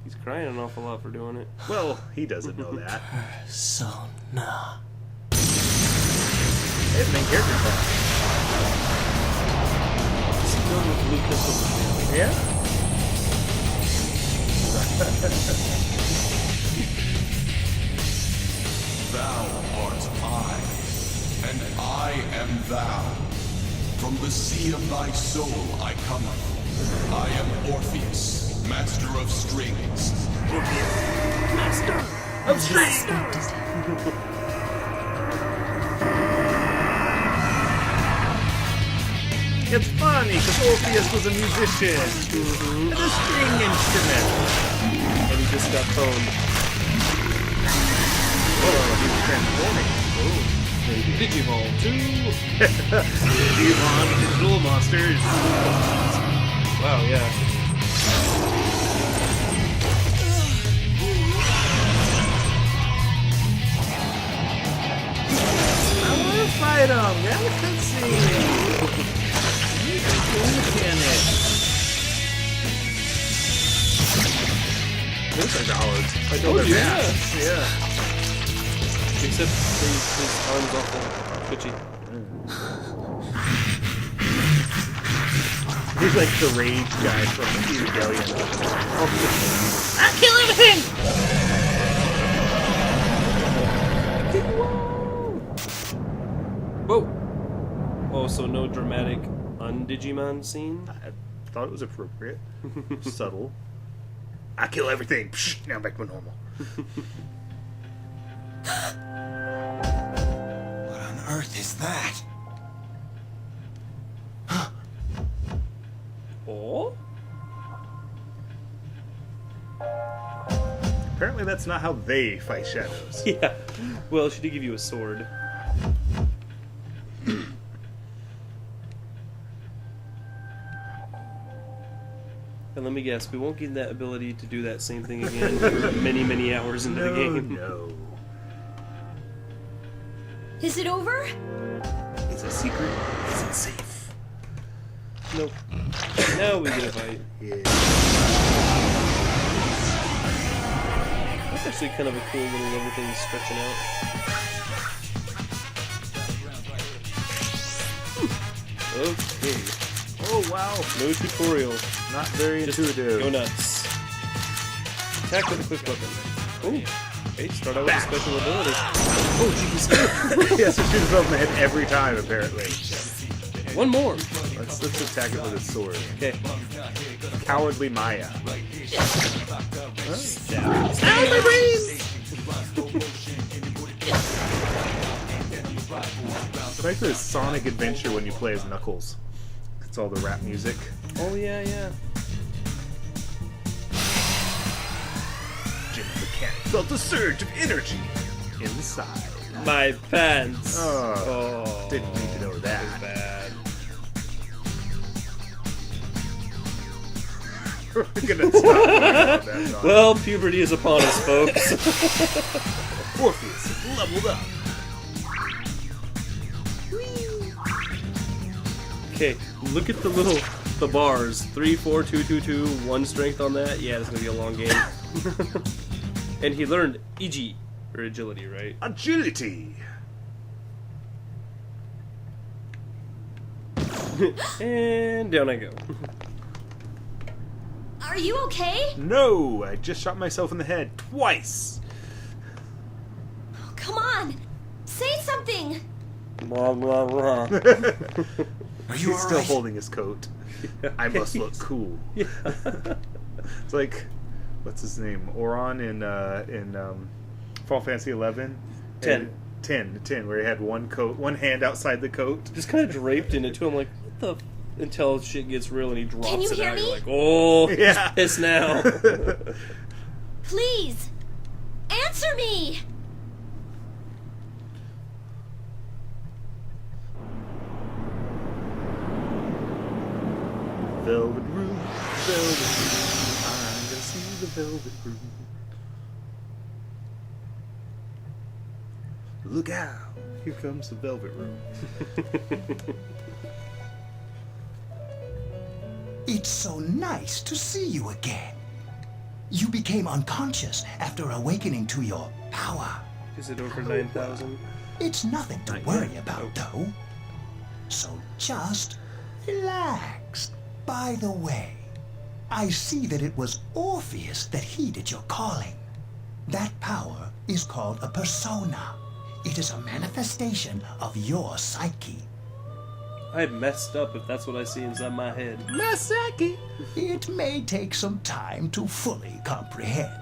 He's crying an awful lot for doing it. Well, he doesn't know that. Persona. Hey, the main character class. Filled with Lucas. Yeah? Thou art I, and I am thou. From the sea of thy soul I cometh. I am Orpheus, master of strings. Orpheus, master of strings! It's funny, because Orpheus was a musician. And a string instrument. And he just got phoned. Oh, he was transforming. Oh, maybe. Digimon 2! Digimon Digital Monsters. Wow, yeah. I want to fight him. Yeah, let's see. Those are dollars. I know they're bad. Yeah. Except his arm's awful twitchy. He's like the rage guy from the Evangelion. I'll kill everything! Whoa! Oh, so no dramatic un-Digimon scene? I thought it was appropriate. Subtle. I kill everything. Psh, now I'm back to normal. What on earth is that? Oh? Apparently that's not how they fight shadows. Yeah. Well, she did give you a sword. And let me guess, we won't get that ability to do that same thing again many, many hours into the game. No. Is it over? It's a secret. Is it safe? Nope. Now we get a fight. Yeah. That's actually kind of a cool little everything stretching out. Okay. Oh, wow. No tutorial. Not very Just intuitive. go nuts. Attack with a quick weapon. Ooh. Okay, start out with a special ability. Oh, jeez. He has to shoot himself in the head every time, apparently. One more. Let's attack it with his sword. Okay. Cowardly Maya. Stab. Ow, my brains! It's like this Sonic Adventure when you play as Knuckles. It's all the rap music. Oh, yeah, yeah. Jim the cat felt a surge of energy inside. My pants. Oh, didn't need to know that. Bad. We're gonna stop that song. Well, puberty is upon us, folks. Orpheus is leveled up. Okay, look at the bars. 3, 4, 2, 2, 2, 1 strength on that. Yeah, it's gonna be a long game. And he learned EG, or agility, right? Agility. And down I go. Are you okay? No, I just shot myself in the head twice. Oh, come on! Say something! Blah, blah, blah. Are you He's still alright? holding his coat. I must look cool. Yeah. It's like, what's his name? Oron in Final Fantasy 11? 10. 10, where he had one coat, one hand outside the coat. Just kind of draped in it too. I'm like, what the? Until shit gets real and he drops Can you it hear out. me? You're like, oh, Yeah. he's pissed now. Please! Answer me! Velvet room, velvet room. I'm gonna see the velvet room. Look out! Here comes the velvet room. It's so nice to see you again. You became unconscious after awakening to your power. Is it over 9,000? It's nothing to worry about, though. So just relax. By the way, I see that it was Orpheus that heeded your calling. That power is called a persona. It is a manifestation of your psyche. I messed up if that's what I see inside my head. My psyche. It may take some time to fully comprehend.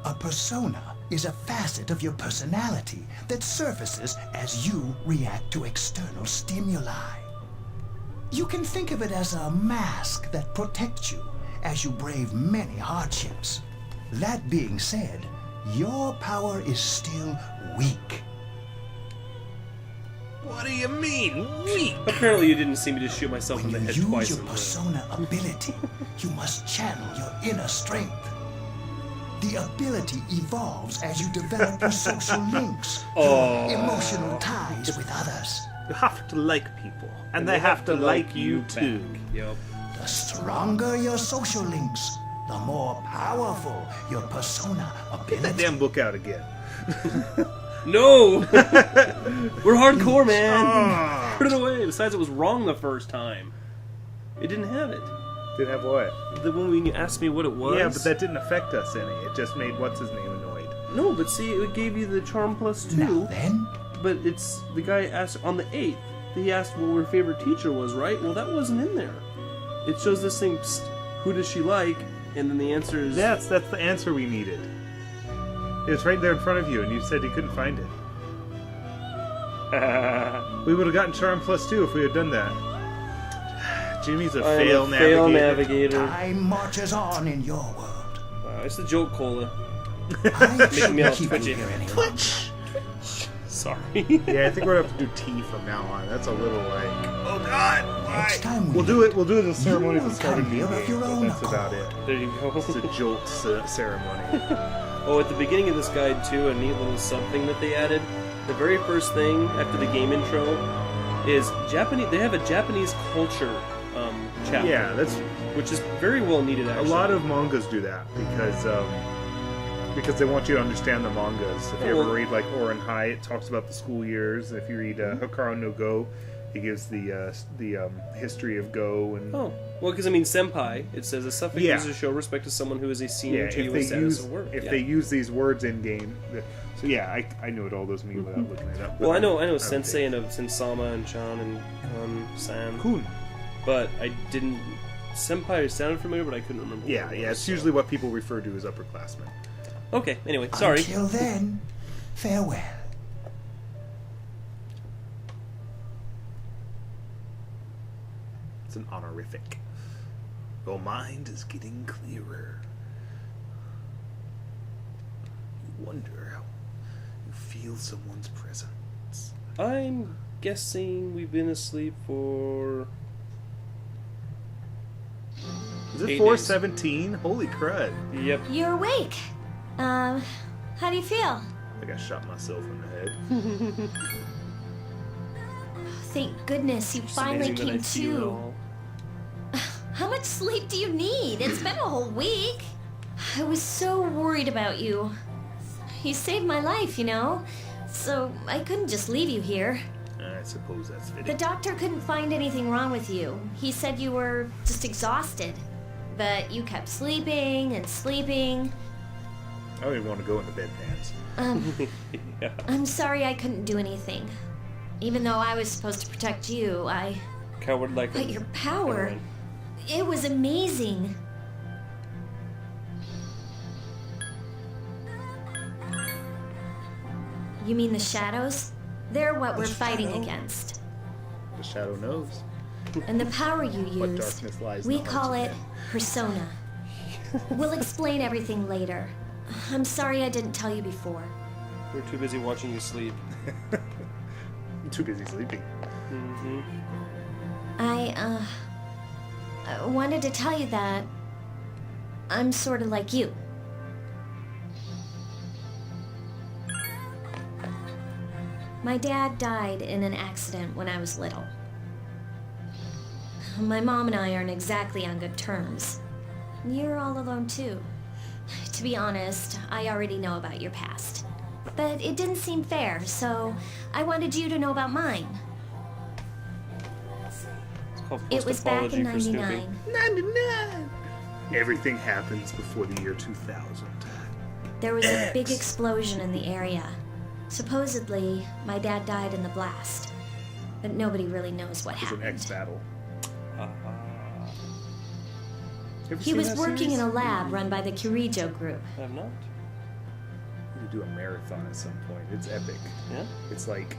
A persona is a facet of your personality that surfaces as you react to external stimuli. You can think of it as a mask that protects you as you brave many hardships. That being said, your power is still weak. What do you mean, weak? Apparently you didn't see me just shoot myself in the head twice. Use your persona ability, you must channel your inner strength. The ability evolves as you develop your social links, your emotional ties with others. You have to like people, and they have to like you too. Yep. The stronger your social links, the more powerful your persona ability. Get that damn book out again. No! We're hardcore, man! Put it away. Besides, it was wrong the first time. It didn't have it. Didn't have what? The one when you asked me what it was. Yeah, but that didn't affect us any. It just made what's-his-name annoyed. No, but see, it gave you the charm plus 2. Now then, But it's... The guy asked on the 8th. He asked what her favorite teacher was, right? Well, that wasn't in there. It shows this thing, psst, who does she like? And then the answer is... That's the answer we needed. It was right there in front of you, and you said you couldn't find it. We would have gotten Charm plus 2 if we had done that. Jimmy's a fail navigator. Time marches on in your world. It's the joke cola. I Making me all keep twitchy. you here any longer. Sorry. Yeah, I think we're gonna have to do T from now on. That's a little like, oh God, why? Next time We'll do it. We'll do the ceremony You at the start of will the come game, here of your but own that's about it. There you go. It's a jolt ceremony. Oh, at the beginning of this guide too, a neat little sub thing that they added. The very first thing after the game intro is Japanese. They have a Japanese culture chapter. Yeah, that's which is very well needed. Actually, a lot of mangas do that because they want you to understand the mangas. If you ever read like Oren High, it talks about the school years. If you read Hikaru no Go, he gives the history of Go and. Oh, well, because I mean, senpai. It says a suffix used to show respect to someone who is a senior to you in status of work. If they use these words in game, so yeah, I know what all those mean without looking it up. Well, I know Sensei and Sensama and Chan and San. Kun. But I didn't. Senpai sounded familiar, but I couldn't remember. Yeah, it's usually what people refer to as upperclassmen. Okay, anyway, sorry. Until then, farewell. It's an honorific. Your mind is getting clearer. You wonder how you feel someone's presence. I'm guessing we've been asleep for... Is it 8 4:17? Holy crud. Yep. You're awake. How do you feel? I think I shot myself in the head. Thank goodness you finally came to. How much sleep do you need? It's been a whole week. I was so worried about you. You saved my life, you know? So I couldn't just leave you here. I suppose that's fitting. The doctor couldn't find anything wrong with you. He said you were just exhausted. But you kept sleeping and sleeping. I don't even want to go into bedpans. Yeah. I'm sorry I couldn't do anything. Even though I was supposed to protect you, Coward like. But your power, it was amazing. You mean the shadows? They're what we're fighting against. The shadow knows. And the power you What used, darkness lies in we the hearts call of it men. persona. We'll explain everything later. I'm sorry I didn't tell you before. We're too busy watching you sleep. I'm too busy sleeping. Mm-hmm. I wanted to tell you that I'm sort of like you. My dad died in an accident when I was little. My mom and I aren't exactly on good terms. You're all alone too. To be honest, I already know about your past. But it didn't seem fair, so I wanted you to know about mine. It's called It was back in post-apology for 99. snooping. 99. Everything happens before the year 2000. There was a big explosion in the area. Supposedly, my dad died in the blast. But nobody really knows what It was an happened. X battle. He was working in a lab run by the Kirijo group. I have not. We need to do a marathon at some point. It's epic. Yeah? It's like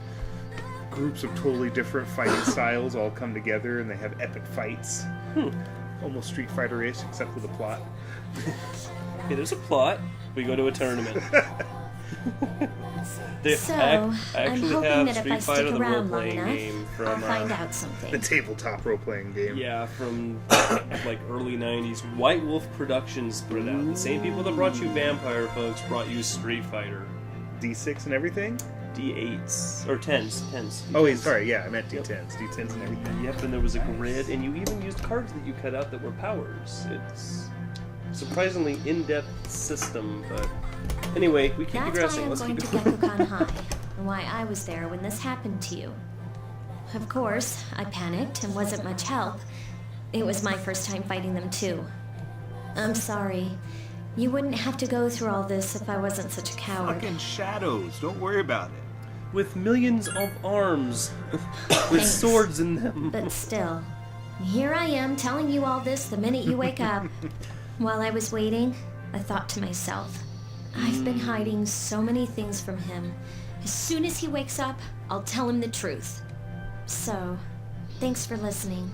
groups of totally different fighting styles all come together and they have epic fights. Almost Street Fighter-ish, except for the plot. Okay, there's a plot. We go to a tournament. I'm actually hoping have that if I Street Fighter, stick the around long role-playing enough, game I'll from find out something. The tabletop role-playing game. yeah, from like early '90s. White Wolf Productions put it out. The same people that brought you Vampire, folks, brought you Street Fighter. D6 and everything? D8s or 10s. Oh, wait, sorry. Yeah, I meant D10s. D10s and everything. Yep, and there was a grid, and you even used cards that you cut out that were powers. It's a surprisingly in-depth system, but anyway, we keep That's why digressing. I'm Let's going keep to it Gekkokan High, and why I was there when this happened to you. Of course, I panicked and wasn't much help. It was my first time fighting them too. I'm sorry. You wouldn't have to go through all this if I wasn't such a coward. Fucking shadows. Don't worry about it. with millions of arms with Thanks. swords in them. But still, here I am telling you all this the minute you wake up. While I was waiting, I thought to myself, I've been hiding so many things from him. As soon as he wakes up, I'll tell him the truth. So, thanks for listening.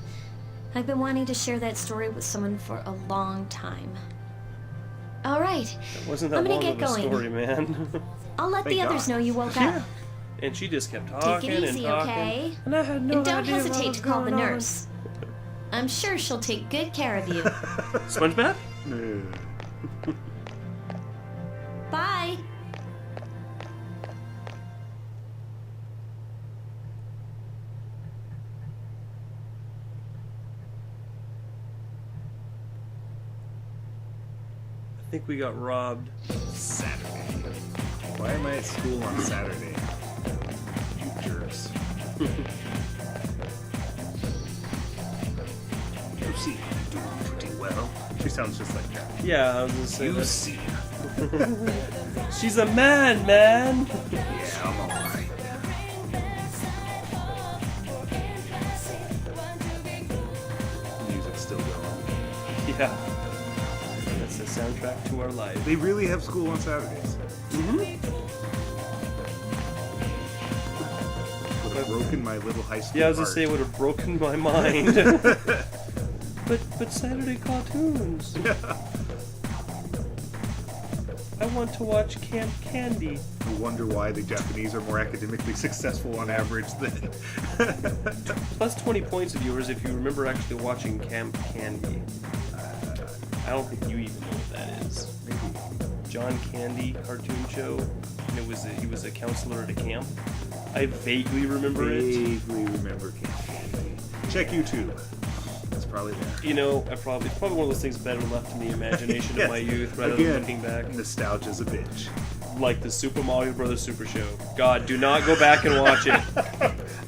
I've been wanting to share that story with someone for a long time. All right, It wasn't that I'm gonna long get of a going. story, man. I'll let Thank the others God. know you woke up. And she just kept Take talking it easy, and talking. okay? And I had no And don't idea what hesitate was to call the going on. nurse. I'm sure she'll take good care of you. SpongeBob? Bye. I think we got robbed. Saturday. Why am I at school on Saturday? You jerks. You see, you're doing pretty well. She sounds just like that. Yeah, I was gonna say You that. see. She's a man. Yeah, I'm alright. Music's still going. Yeah. That's the soundtrack to our life. They really have school on Saturdays. Would have broken my little high school Yeah, I was gonna heart. say it would have broken my mind. but Saturday cartoons. I want to watch Camp Candy. I wonder why the Japanese are more academically successful on average than... Plus 20 points of yours if you remember actually watching Camp Candy. I don't think you even know what that is. Maybe. John Candy cartoon show. And he was a counselor at a camp. I vaguely remember it. Vaguely remember Camp Candy. Check YouTube. It's probably there. You know, it's probably one of those things better left in the imagination Yes. of my youth rather Again, than looking back. Nostalgia's a bitch. Like the Super Mario Brothers Super Show. God, do not go back and watch it.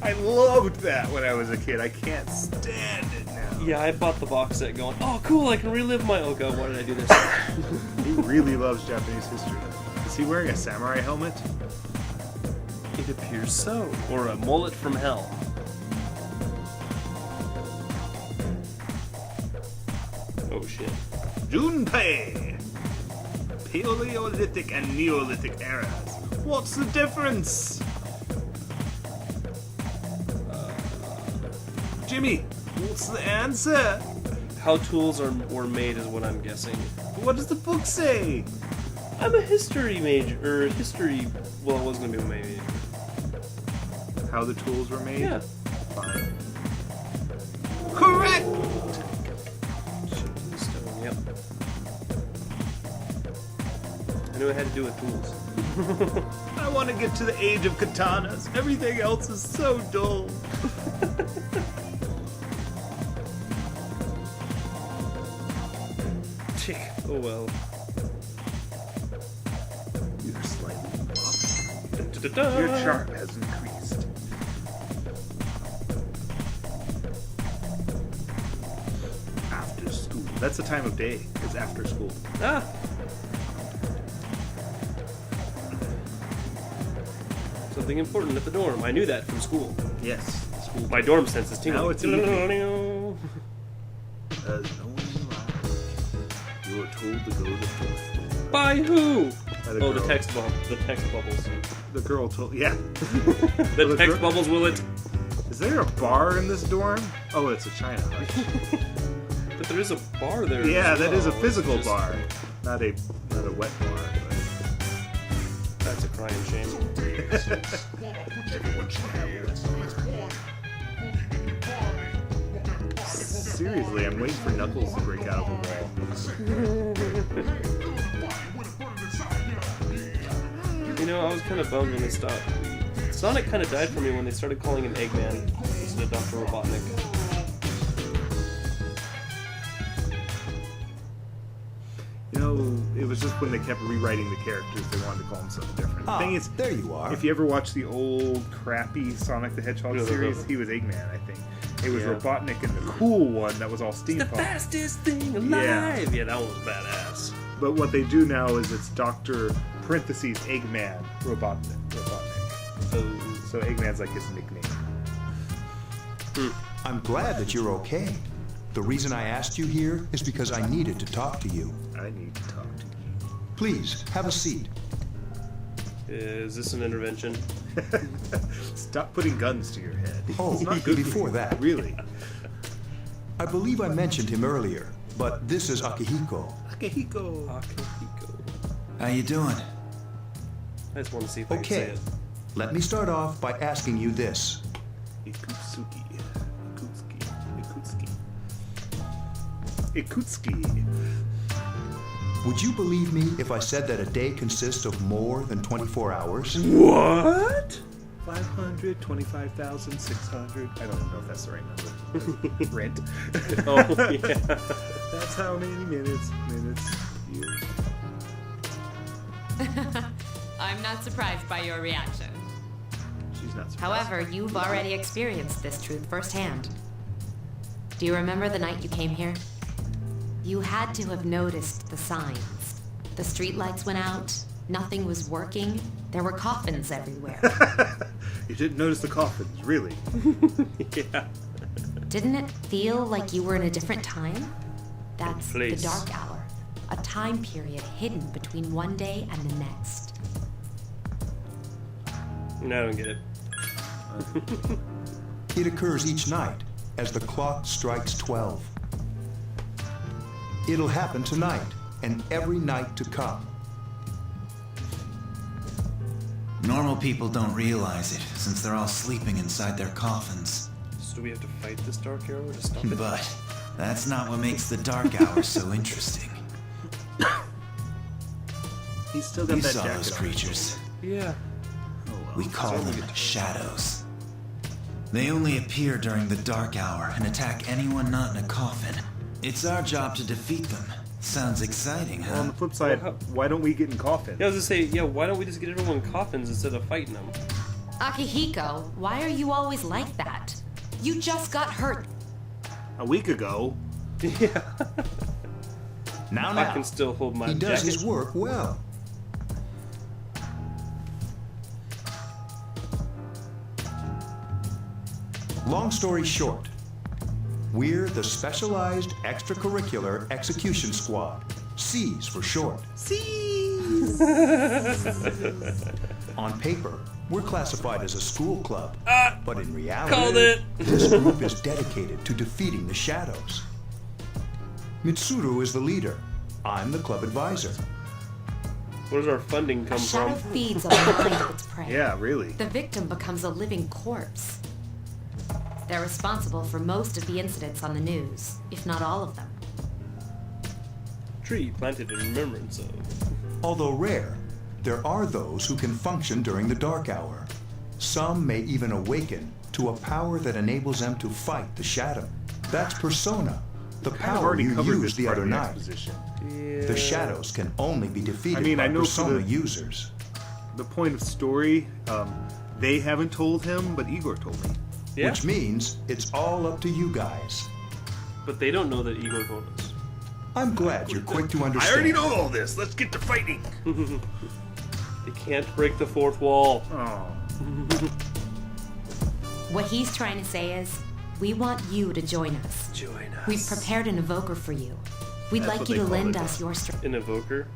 I loved that when I was a kid. I can't stand it now. Yeah, I bought the box set going, oh cool, I can relive my... Oh god, why did I do this? He really loves Japanese history. Is he wearing a samurai helmet? It appears so. Or a mullet from hell. Oh shit. Junpei! Paleolithic and Neolithic eras. What's the difference? Jimmy, what's the answer? How tools were made is what I'm guessing. What does the book say? I'm a history major, or history... Well, it was going to be my major. How the tools were made? Yeah. Fine. Correct! Stone, yep. I knew it had to do with tools. I want to get to the age of katanas. Everything else is so dull. Oh well. Da-da-da. Your charm has increased. After school. That's the time of day. It's after school. Ah. Something important at the dorm. I knew that from school. Yes. School. My dorm sense is tingling. Now it's evening. As no one arrived, you were told to go to the fourth floor. By who? By the the girl. text bubble. The text bubbles. The girl told. Yeah. The text bubbles will it. Is there a bar in this dorm? Oh, it's a China hut. But there is a bar there. Yeah, as that is a well. physical It's just- bar, not a wet bar. That's a crying shame. Seriously, I'm waiting for Knuckles to break out of the wall. You know, I was kind of bummed when they stopped. Sonic kind of died for me when they started calling him Eggman instead of Dr. Robotnik. You know, it was just when they kept rewriting the characters, they wanted to call him something different. Ah, The thing is, there you are. if you ever watch the old crappy Sonic the Hedgehog series, he was Eggman, I think. It was Yeah. Robotnik and the cool one that was all steampunk. The fastest thing alive! Yeah, that one was badass. But what they do now is it's Dr. parentheses Eggman Robotnik. So Eggman's like his nickname. I'm glad that you're okay. The reason I asked you here is because I needed to talk to you. I need to talk to you. Please, have a seat. Is this an intervention? Stop putting guns to your head. Oh, It's not good before for you. that. Really. I believe I mentioned him earlier, but this is Akihiko. Akihiko. How you doing? I just want to see if I can say Okay, it. let me start off by asking you this. Ikutsuki. Ikutsuki. Would you believe me if I said that a day consists of more than 24 hours? What? 525,600. I don't even know if that's the right number. Rent. Oh, yeah. That's how many minutes, years. I'm not surprised by your reaction. She's not surprised. However, you've already experienced this truth firsthand. Do you remember the night you came here? You had to have noticed the signs. The streetlights went out, nothing was working, there were coffins everywhere. You didn't notice the coffins, really? Yeah. Didn't it feel like you were in a different time? That's Place. the dark hour, a time period hidden between one day and the next. No, I don't get it. It occurs each night as the clock strikes 12. It'll happen tonight and every night to come. Normal people don't realize it, since they're all sleeping inside their coffins. So do we have to fight this dark arrow to stop it? But that's not what makes the dark hour so interesting. He's still got You that saw jacket those on. creatures. Yeah. We call them shadows. They only appear during the dark hour and attack anyone not in a coffin. It's our job to defeat them. Sounds exciting, Well, on huh? the flip side, why don't we get in coffins? Yeah, I was gonna say, yeah, why don't we just get everyone in coffins instead of fighting them? Akihiko, why are you always like that? You just got hurt. A week ago. Yeah. Now, I can still hold my he does jacket. his work well. Long story short, we're the Specialized Extracurricular Execution Squad, C's for short. C's! On paper, we're classified as a school club, but in reality, Called it. this group is dedicated to defeating the shadows. Mitsuru is the leader. I'm the club advisor. Where does our funding A come shadow from? feeds on the mind of its prey. Yeah, really. The victim becomes a living corpse. They're responsible for most of the incidents on the news, if not all of them. Tree planted in remembrance of. Although rare, there are those who can function during the dark hour. Some may even awaken to a power that enables them to fight the shadow. That's Persona, the I've power already you covered used this the part other of the night. exposition. Yeah. The shadows can only be defeated I mean, by I know for Persona the- users. the point of story, they haven't told him, but Igor told me. Yeah. Which means it's all up to you guys. But they don't know that Igor told us. I'm glad you're quick to understand. I already know all this. Let's get to fighting. They can't break the fourth wall. Oh. What he's trying to say is, we want you to join us. Join us. We've prepared an evoker for you. We'd That's like what you they to call lend it. us your strength. An evoker.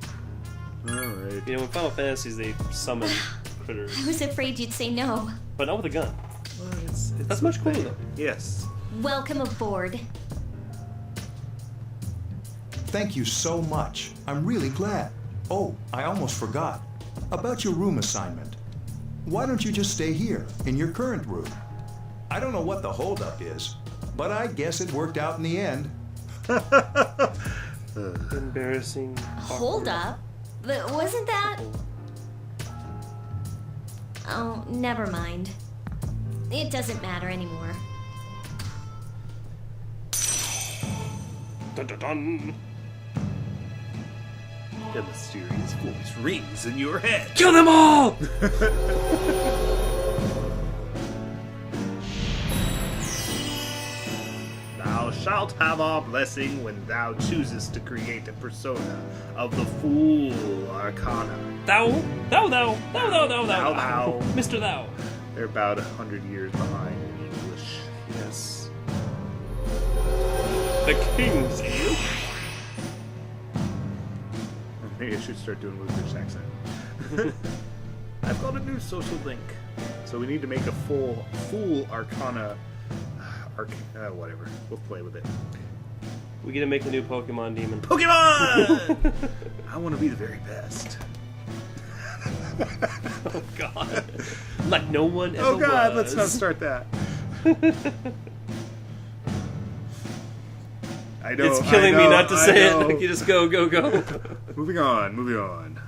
Alright. You know, in Final Fantasies, they summon critters. I was afraid you'd say no. But not with a gun. Well, it's That's much cooler, though. Yes. Welcome aboard. Thank you so much. I'm really glad. Oh, I almost forgot. About your room assignment. Why don't you just stay here, in your current room? I don't know what the holdup is, but I guess it worked out in the end. Embarrassing. Hold up. But wasn't that... Oh, never mind. It doesn't matter anymore. Dun dun dun. The mysterious voice rings in your head. Kill them all! Thou shalt have our blessing when thou choosest to create a persona of the Fool Arcana. Thou. Thou. Mr. Thou. They're about 100 years behind in English. Yes. The King's Eel. Maybe I should start doing British accent. I've got a new social link. So we need to make a Fool Arcana. Whatever. We'll play with it. We get to make a new Pokemon demon. Pokemon! I want to be the very best. Oh God! Like no one ever Oh God! was. Let's not start that. I know. It's killing me not to say it. Like you just go. Moving on.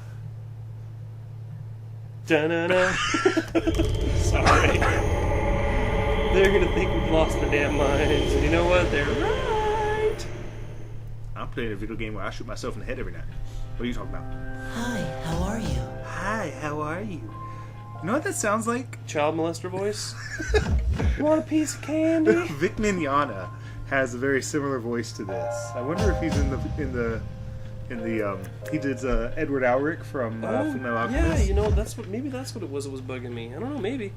Da-na-na. Sorry. They're gonna think we've lost their damn minds, and you know what? They're right. I'm playing a video game where I shoot myself in the head every night. What are you talking about? Hi, how are you? Hi, how are you? You know what that sounds like? Child molester voice. You want a piece of candy? VGMechanica has a very similar voice to this. I wonder if he's in the he did Edward Elric from Fullmetal Alchemist. Yeah, you know maybe that's what it was. It was bugging me. I don't know. Maybe.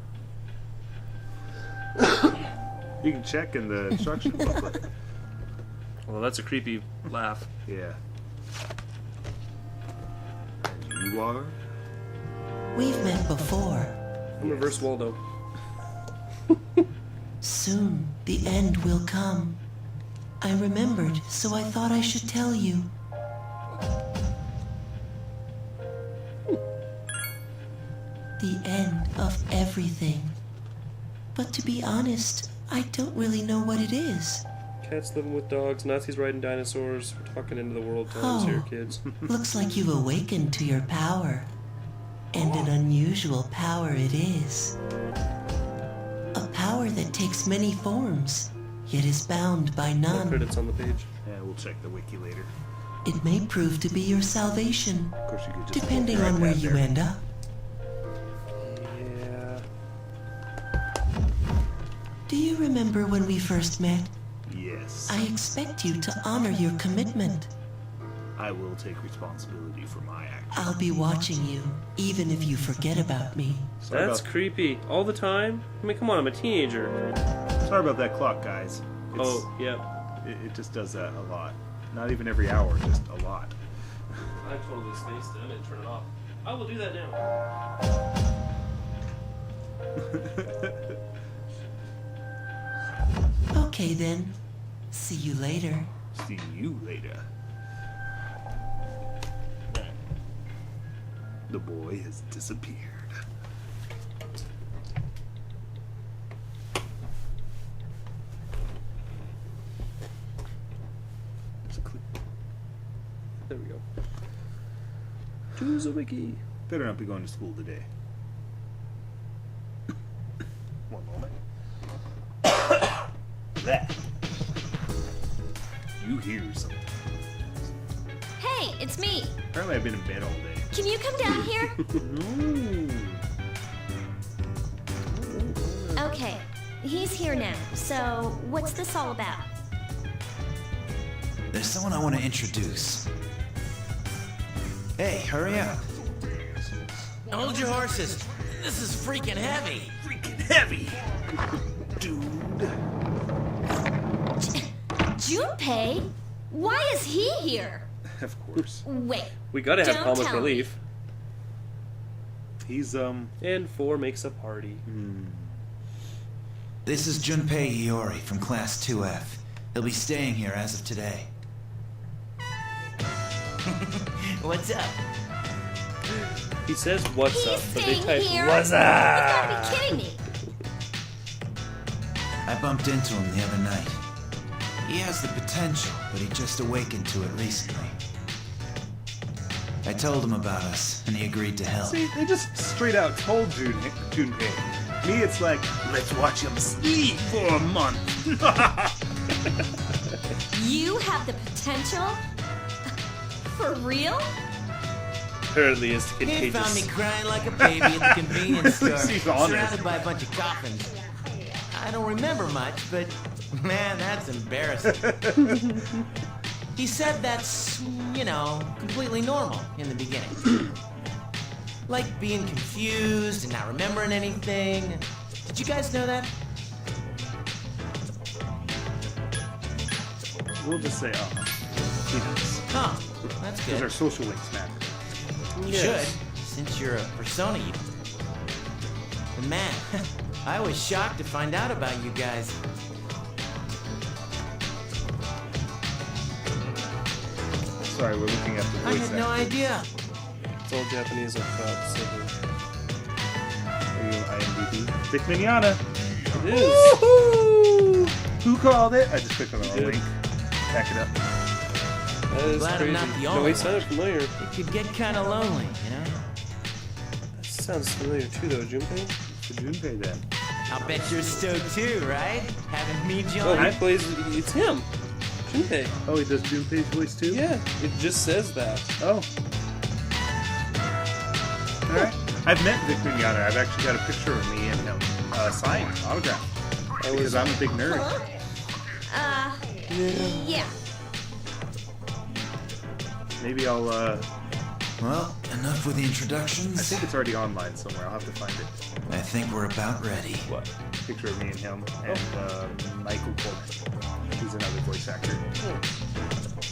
You can check in the instruction booklet. Well, that's a creepy laugh. Yeah. And you are? We've met before. I'm Reverse Waldo. Soon the end will come. I remembered, so I thought I should tell you. The end of everything. But to be honest, I don't really know what it is. Cats living with dogs, Nazis riding dinosaurs. We're talking into the world times here, kids. Looks like you've awakened to your power. And an unusual power it is. A power that takes many forms, yet is bound by No none. credits on the page. Yeah, we'll check the wiki later. It may prove to be your salvation, Of course, you could just depending put your on where iPad you there. end up. Yeah. Do you remember when we first met? Yes. I expect you to honor your commitment. I will take responsibility for my actions. I'll be watching you, even if you forget about me. Sorry That's about, creepy. All the time? I mean, come on, I'm a teenager. sorry about that clock, guys. Oh, yeah. It just does that a lot. Not even every hour, just a lot. I totally spaced it. I didn't turn it off. I will do that now. Okay then. See you later. See you later. The boy has disappeared. There we go. To the wiki. Better not be going to school today. One moment. That. You hear something. Hey, it's me. Apparently I've been in bed all day. Can you come down here? Okay, he's here now. So, what's this all about? There's someone I want to introduce. Hey, hurry up. Hold your horses. This is freaking heavy. Freaking heavy. Dude. Junpei? Why is he here? Of course. Wait. We gotta have Don't comic tell me. relief. He's, And 4 makes a party. This is Junpei Iori from Class 2F. He'll be staying here as of today. What's up? He says what's He's up, but they staying type here? what's You up. gotta be kidding me. I bumped into him the other night. He has the potential, but he just awakened to it recently. I told him about us, and he agreed to help. See, they just straight out told Junpei. Me, it's like, let's watch him sleep for a month. You have the potential? For real? Apparently it's He contagious. found me crying like a baby at the convenience store, He's honest. surrounded by a bunch of coffins. I don't remember much, but man, that's embarrassing. He said that's, you know, completely normal in the beginning. Like being confused and not remembering anything. Did you guys know that? We'll just say, he knows. Huh, that's Because good. our social links matter. You should, since you're a persona. And man, I was shocked to find out about you guys. Sorry, we're looking at the I voice had no actor. idea. It's all Japanese up top. So Are you on IMDb? VGMechanica. it is. Woohoo! Who called it? I just clicked on the did. link. Back it up. That is Glad I'm crazy. not the No, only he sounded familiar. It could get kind of lonely, you know? That sounds familiar too, though, Junpei. To Junpei then. I'll bet you're stoked too, right? Having me Oh, join? he plays. It's him. Junpei. Oh, he does Junpei's voice too? Yeah, it just says that. Oh. Alright. I've met VGMechanica. I've actually got a picture of me and him signed, autographed. Because I'm a big nerd. Yeah. Maybe I'll, Well, enough with the introductions. I think it's already online somewhere. I'll have to find it. I think we're about ready. What? Picture of me and him. And Michael Coleman. He's another voice actor.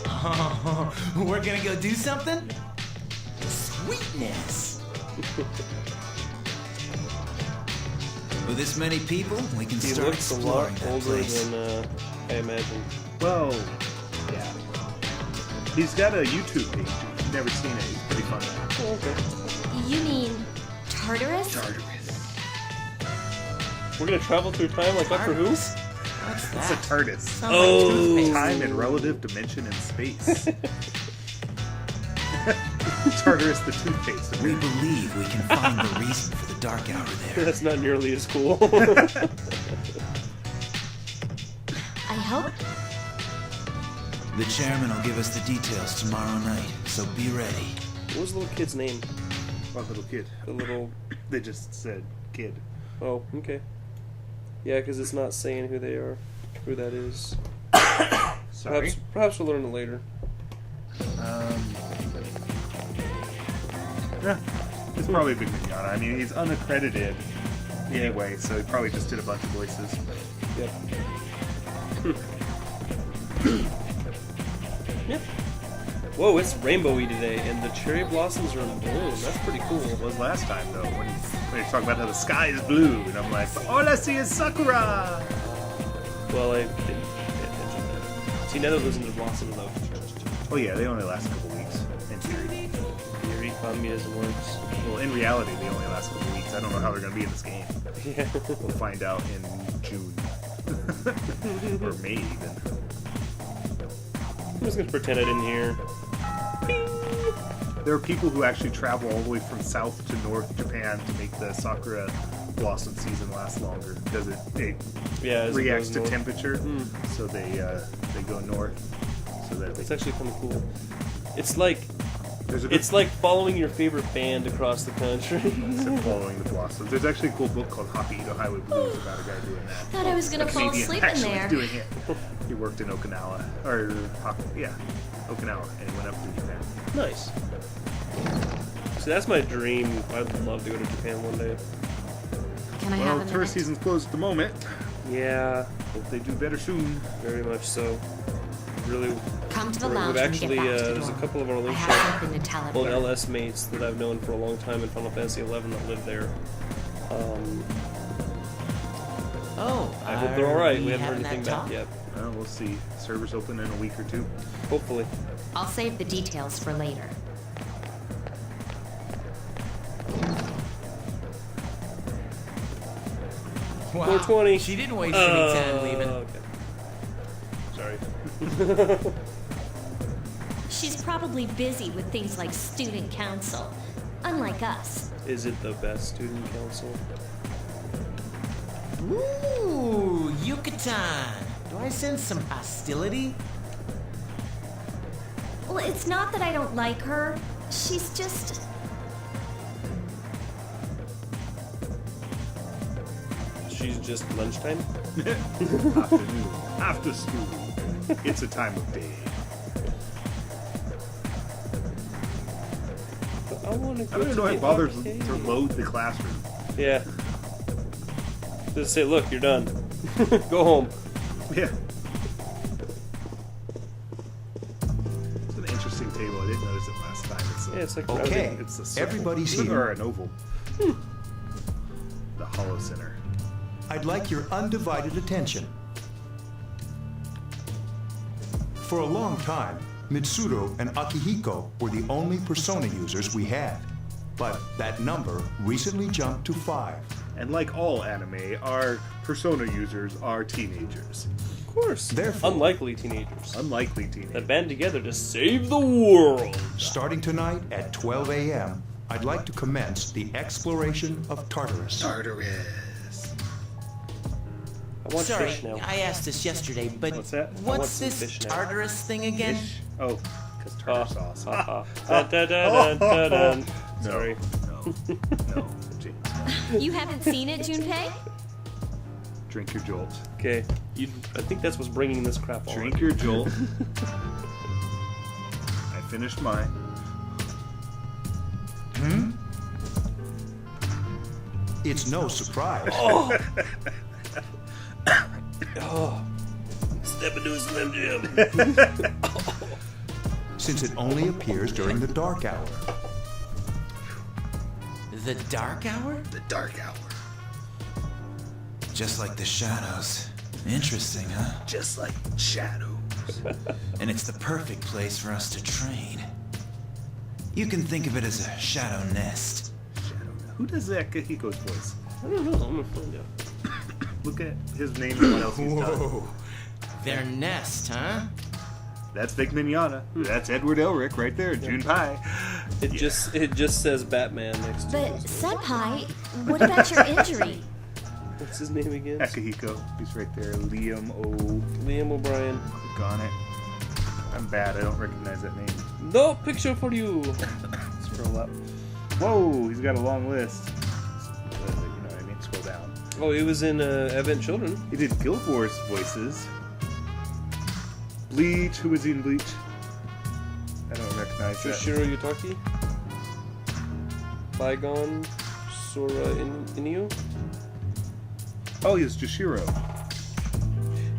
Oh, we're gonna go do something? Sweetness! With this many people, we can He start looks a lot exploring that older place. than I imagined. Well, yeah. He's got a YouTube page. If you've never seen it, it's pretty funny. Oh, okay. You mean Tartarus? We're gonna travel through time like Doctor Who? What's It's a that? TARDIS. Sounds like toothpaste. Time and relative dimension and space. Tartarus the toothpaste. We believe we can find the reason for the dark hour there. That's not nearly as cool. I hope. The chairman will give us the details tomorrow night, so be ready. What was the little kid's name? What little kid? The little... They just said kid. Oh, okay. Yeah, because it's not saying who they are, who that is. Sorry. Perhaps we'll learn it later. Yeah, it's probably VGMechanica. I mean, he's unaccredited anyway, so he probably just did a bunch of voices. Yep. Yep. Whoa, it's rainbowy today, and the cherry blossoms are in bloom. That's pretty cool. It was last time, though, when you talk about how the sky is blue, and I'm like, all I see is Sakura! Well, I didn't pay attention to that. See, now that losing the blossom, though. Oh yeah, they only last a couple weeks, in theory. Theory, communism works. Well, in reality, they only last a couple weeks. I don't know how they're going to be in this game. Yeah. We'll find out in June. Or May, even. I'm just gonna pretend I didn't hear. There are people who actually travel all the way from South to North Japan to make the Sakura blossom season last longer because it Yeah, as it reacts goes to north. temperature, so they go north. So that It's actually kind of cool. It's like It's like following your favorite band across the country. Except following the blossoms. There's actually a cool book called Hokkaido Highway Blues about a guy doing that. Thought I was gonna fall Canadian asleep in actually there. doing it. He worked in Okinawa, or Okinawa, and he went up to Japan. Nice. So that's my dream. I'd love to go to Japan one day. Can I Well, have a minute? tourist season's closed at the moment. Yeah, Hope they do better soon. very much so. Really. Come to the We've lounge actually, when you get back to the there's a dorm. couple of our I link have something to tell old everyone. LS mates that I've known for a long time in Final Fantasy XI that live there. I hope they're alright. We haven't heard anything back yet. Well, we'll see. Servers open in a week or two. Hopefully. I'll save the details for later. Wow, 420. She didn't waste any time leaving. Okay. Sorry. She's probably busy with things like student council. Unlike us. Is it the best student council? Ooh, Yucatan. Do I sense some hostility? Well, it's not that I don't like her. She's just... She's just lunchtime? Afternoon. After school. It's a time of day. I want to I go don't even to know why the it bothers arcade. to load the classroom. Yeah. Just say, look, you're done. Go home. Yeah. It's an interesting table. I didn't notice it last time. It's like Okay, it's a circle. everybody's Or here. an oval. The hollow center. I'd like your undivided attention. For a long time, Mitsuru and Akihiko were the only Persona users we had. But that number recently jumped to 5. And like all anime, our Persona users are teenagers. Of course. Therefore, Unlikely teenagers. Unlikely teenagers. That band together to save the world. starting tonight at 12 a.m., I'd like to commence the exploration of Tartarus. Tartarus. I want Sorry, fish now. I asked this yesterday, but What's that? I want what's some this fish now. Tartarus thing again? Fish? Oh, because tartar sauce. Dun, dun, dun, dun, dun. Sorry. No. James. You haven't seen it, Junpei? Drink your jolt. Okay. I think that's what's bringing this crap on. Drink your jolt. I finished mine. It's no surprise. Oh. Step into a Slim Jim. Since it only appears during the dark hour. The Dark Hour? The dark hour. Just like the shadows. Interesting, huh? Just like shadows. And it's the perfect place for us to train. You can think of it as a shadow nest. Shadow. Who does Akihiko's voice? I don't know. I'm gonna find out. Look at his name and what else he's done. Whoa. Their nest, huh? That's Vic Mignogna. That's Edward Elric right there. Junpei. It just says Batman next to But, it. Senpai, what about your injury? What's his name again? Akihiko. He's right there. Liam Liam O'Brien. Got it. I'm bad. I don't recognize that name. No picture for you. Scroll up. Whoa, he's got a long list. You know what I mean? Scroll down. Oh, he was in Advent Children. He did Guild Wars voices. Bleach. Who was he in Bleach? I don't recognize that. Shoshiro Yutaki. Bygone. Sora Inio. Oh, he was Jushiro.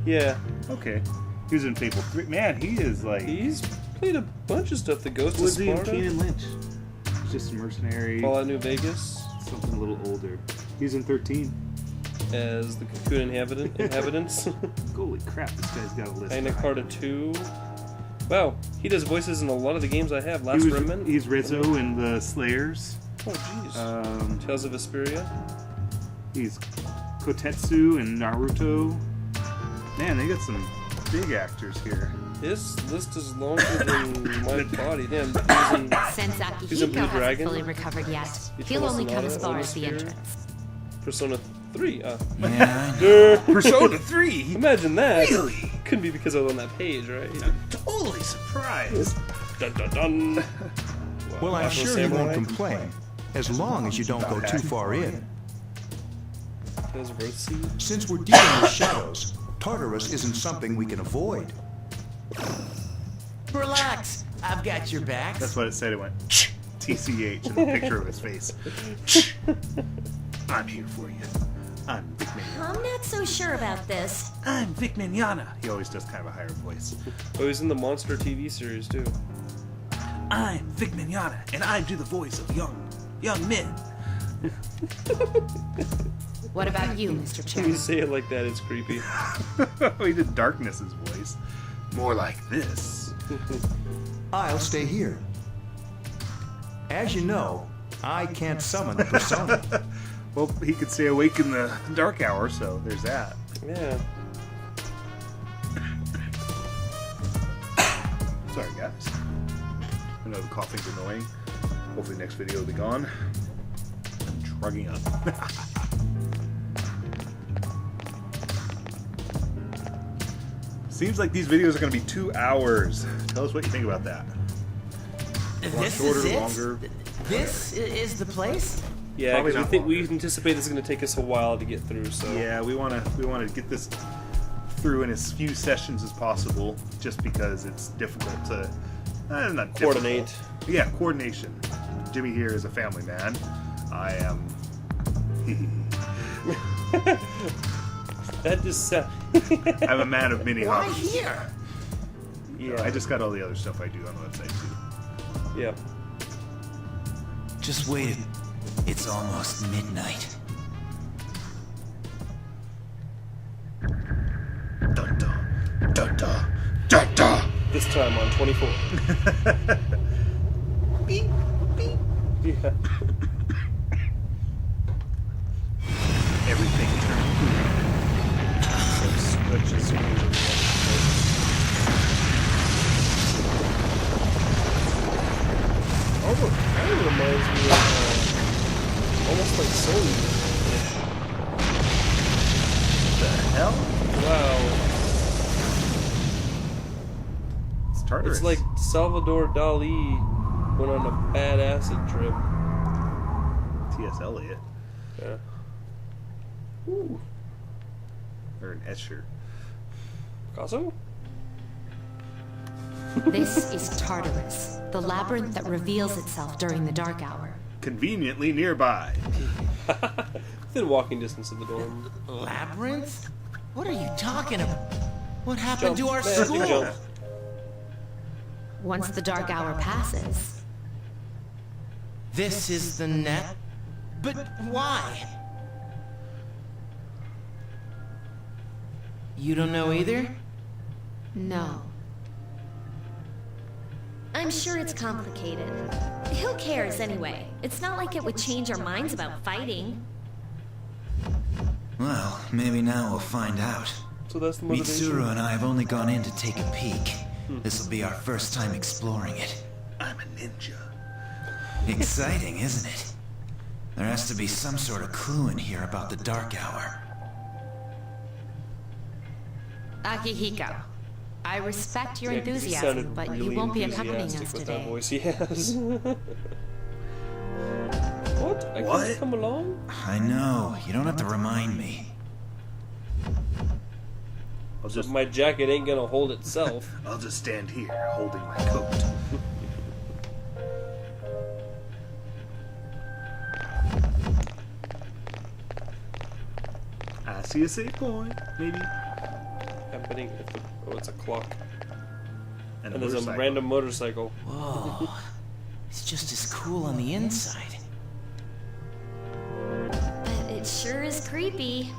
Yeah. Okay. He was in Fable 3. Man, he is like... He's played a bunch of stuff. The Ghost of was he in Sparta. Keenan Lynch? He's just a mercenary. Fallout New Vegas. Something a little older. He's in 13. As the Cocoon Inhabitants. Holy crap, this guy's got a list. Magna Carta 2. Wow, he does voices in a lot of the games I have. Last Remnant. He's Rizzo in the Slayers. Oh, jeez. Tales of Vesperia. He's Kotetsu in Naruto. Man, they got some big actors here. His list is longer than my body. Damn, Since he's in Akihiko Blue hasn't Dragon. fully recovered yet, Eternal he'll only come as Sonata, far as the Atmosphere. entrance. Persona 3. Yeah, I know. Persona 3? Imagine that. Really? Couldn't be because I was on that page, right? I'm totally surprised. Dun dun dun. Well, I'm Afro sure you won't Samurai? complain, as long as you don't go too far in. Those Earth Seed? Since we're dealing with shadows, Tartarus isn't something we can avoid. Relax. I've got your back. That's what it said. It went TCH in the picture of his face. I'm here for you. I'm Vic Mignogna. I'm not so sure about this. I'm Vic Mignogna. He always does kind of a higher voice. Oh, he's in the Monster TV series too. I'm Vic Mignogna, and I do the voice of young men. What about you, Mr. When you Chairman? say it like that, it's creepy. He did Darkness's voice. More like this. I'll stay here. As you know, I can't summon the persona. Well, he could stay awake in the dark hour, so there's that. Yeah. Sorry, guys. I know the coughing's annoying. Hopefully next video will be gone. I'm shrugging up. Seems like these videos are going to be 2 hours. Tell us what you think about that. This shorter, is it? longer. This is the place? Yeah, Probably because not we longer. anticipate this is going to take us a while to get through. So Yeah, we want to get this through in as few sessions as possible, just because it's difficult to not coordinate. difficult. Yeah, coordination. Jimmy here is a family man. I am. That just I'm a man of many Why hobbies. here? Yeah. I just got all the other stuff I do on the website too. Yeah. Just wait. It's almost midnight. Dun dun dun dun dun dun. This time on 24. Beep beep. Yeah. Everything turned green. Switches. Almost kind of reminds me of almost like Sony. The hell? Wow. It's Tartarus. It's like Salvador Dali went on a bad acid trip. T.S. Eliot. Yeah. Ooh. Or an Escher. Picasso? This is Tartarus, the labyrinth that reveals itself during the dark hour. Conveniently nearby. Within walking distance of the dorm. Labyrinth? What are you talking about? What happened Jump. to our Man, school? jump. Once the dark hour passes, This is the net? But why? You don't know either? no. I'm sure it's complicated. Who cares anyway? It's not like it would change our minds about fighting. Well, maybe now we'll find out. So that's the motivation. Mitsuru and I have only gone in to take a peek. This will be our first time exploring it. I'm a ninja. Exciting, isn't it? There has to be some sort of clue in here about the dark hour. Akihiko, I respect your Yeah, 'cause he enthusiasm, sounded but you really won't be accompanying enthusiastic us with that today. voice he has. What? I What? can't come along? I know, you don't have to remind me. I'll So just my jacket ain't gonna hold itself. I'll just stand here holding my coat. I see a save point, maybe. Happening if the, oh, it's a clock. And And there's a motorcycle. random motorcycle. Whoa. It's just as cool on the inside. But it sure is creepy.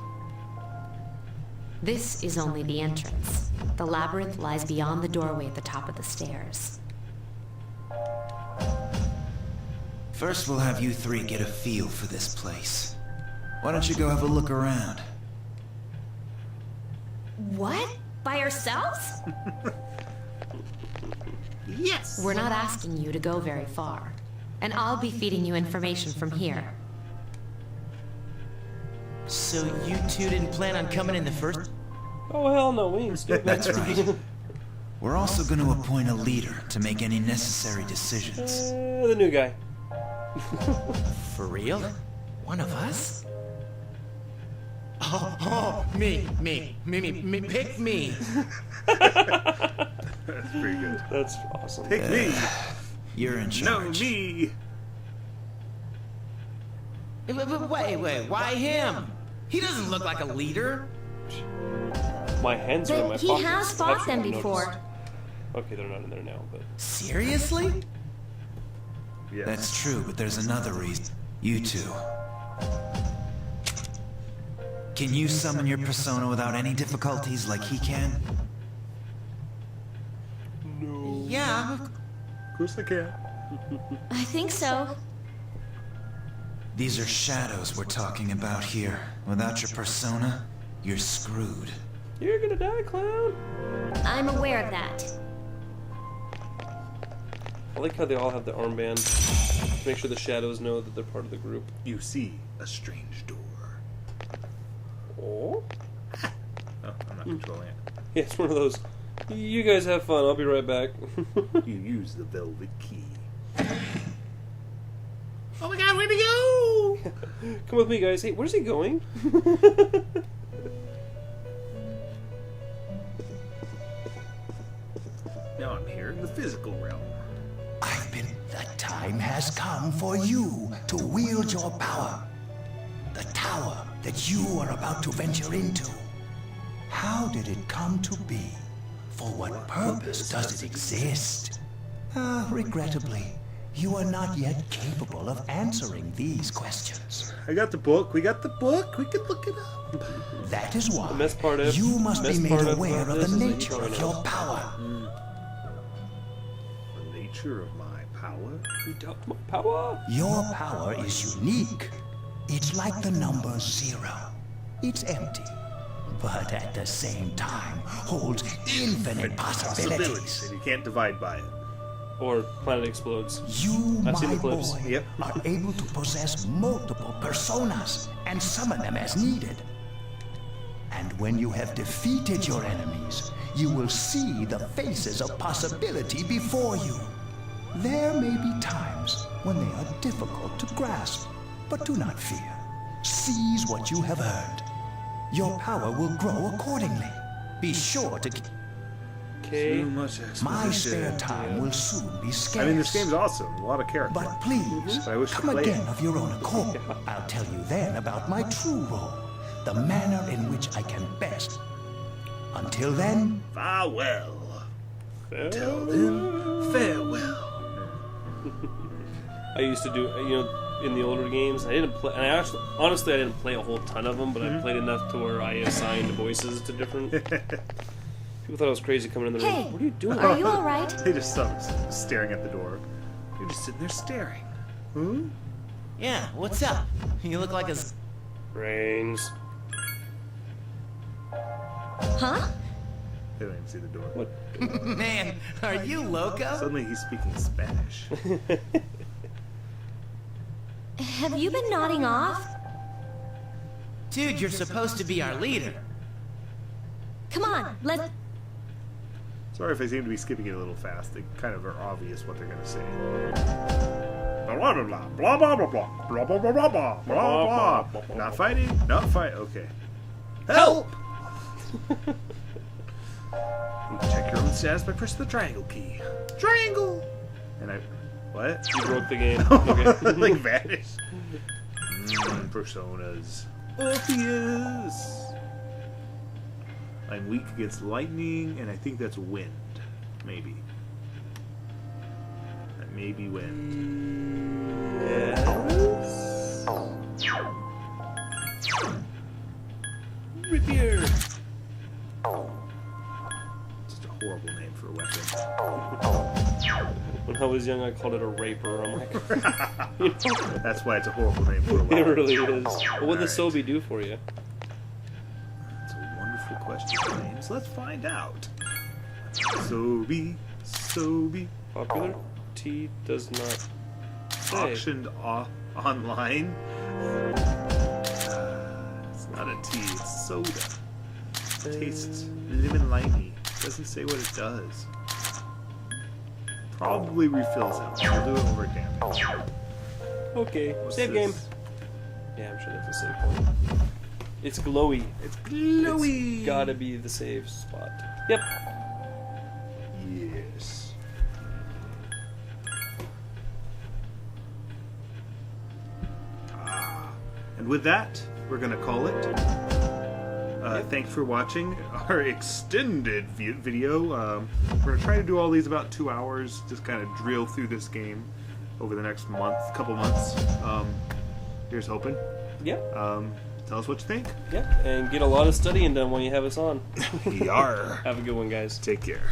This is only the entrance. The labyrinth lies beyond the doorway at the top of the stairs. First, we'll have you three get a feel for this place. Why don't you go have a look around? What? By ourselves? Yes! We're not asking you to go very far, and I'll be feeding you information from here. So you two didn't plan on coming in the first? Oh hell no, we ain't stupid. That's right. We're also going to appoint a leader to make any necessary decisions. The new guy. For real? One of us? Oh, me, pick me. That's pretty good. That's awesome. Pick me. You're in charge. No, me. Wait, why him? He doesn't look like a leader. My hands are in my But pockets. he has fought them before. Noticed. Okay, they're not in there now, but... Seriously? Yes. That's true, but there's another reason. You two. Can you summon your persona without any difficulties like he can? No. Yeah. Of course I can. I think so. These are shadows we're talking about here. Without your persona, you're screwed. You're gonna die, clown. I'm aware of that. I like how they all have the armband to make sure the shadows know that they're part of the group. You see a strange door. Oh? Oh, I'm not controlling it. Yeah, it's one of those. You guys have fun. I'll be right back. You use the velvet key. Oh my god, where'd he go? Come with me, guys. Hey, where's he going? Now I'm here in the physical realm. The time has come for you to wield your power. The tower that you are about to venture into. How did it come to be? For what purpose does it exist? Regrettably, you are not yet capable of answering these questions. I got the book. We got the book. We can look it up. That is why The best part of you must be made aware of this the is that you nature don't of know. your power. The nature of my power? You doubt my power? Your power is unique. It's like the number 0. It's empty, but at the same time holds infinite possibilities. And you can't divide by it. Or planet explodes. You, I've seen my the clips. boy, Yep. are able to possess multiple personas and summon them as needed. And when you have defeated your enemies, you will see the faces of possibility before you. There may be times when they are difficult to grasp, but do not fear. Seize what you have earned. Your power will grow accordingly. Be sure to... Okay. Too much exposition. My spare time will soon be scarce. I mean, this game's awesome. A lot of characters. But please, But I wish to come play again it. of your own accord. I'll tell you then about my true role, the manner in which I can best. Until then, Farewell. Till then, farewell. I used to do, in the older games. I didn't play, and honestly, I didn't play a whole ton of them, but I played enough to where I assigned voices to different. People thought I was crazy coming in the room. Hey, What are you doing? are you all right? They just stopped staring at the door. You're just sitting there staring. Hmm? Yeah, what's up? You look like a... Brains. Huh? They don't even see the door. What? Man, are you loco? Suddenly he's speaking Spanish. Have you been nodding off? Dude, you're supposed to be our leader. Come on, let's... Sorry if I seem to be skipping it a little fast. They kind of are obvious what they're going to say. Blah blah blah blah blah blah blah blah blah blah blah blah blah. Not fighting. Not fight. Okay. Help! You can check your own status by pressing the triangle key. Triangle. And I. What? You broke the game. Okay. Like vanished. Personas. Orpheus. I'm weak against lightning, and I think that's wind. Maybe. That may be wind. Yes. Rapier. Just a horrible name for a weapon. When I was young, I called it a raper. I'm like, That's why it's a horrible name for a it weapon. really is. What would the Sobe do for you? That's a wonderful question, James. Let's find out. Sobe. Popular? T does not say. Auctioned online. It's not a tea, it's soda. Tastes lemon limey. Doesn't say what it does. Probably refills it. We'll do it over damage. Okay, What's save this? game. Yeah, I'm sure that's a save point. It's glowy. It's glowy. It's gotta be the save spot. Yep. Yes. And with that, we're going to call it. Thanks for watching our extended video. We're going to try to do all these about 2 hours, just kind of drill through this game over the next couple months. Here's hoping. Yep. Tell us what you think. Yep, and get a lot of studying done when you have us on. Yar. Have a good one, guys. Take care.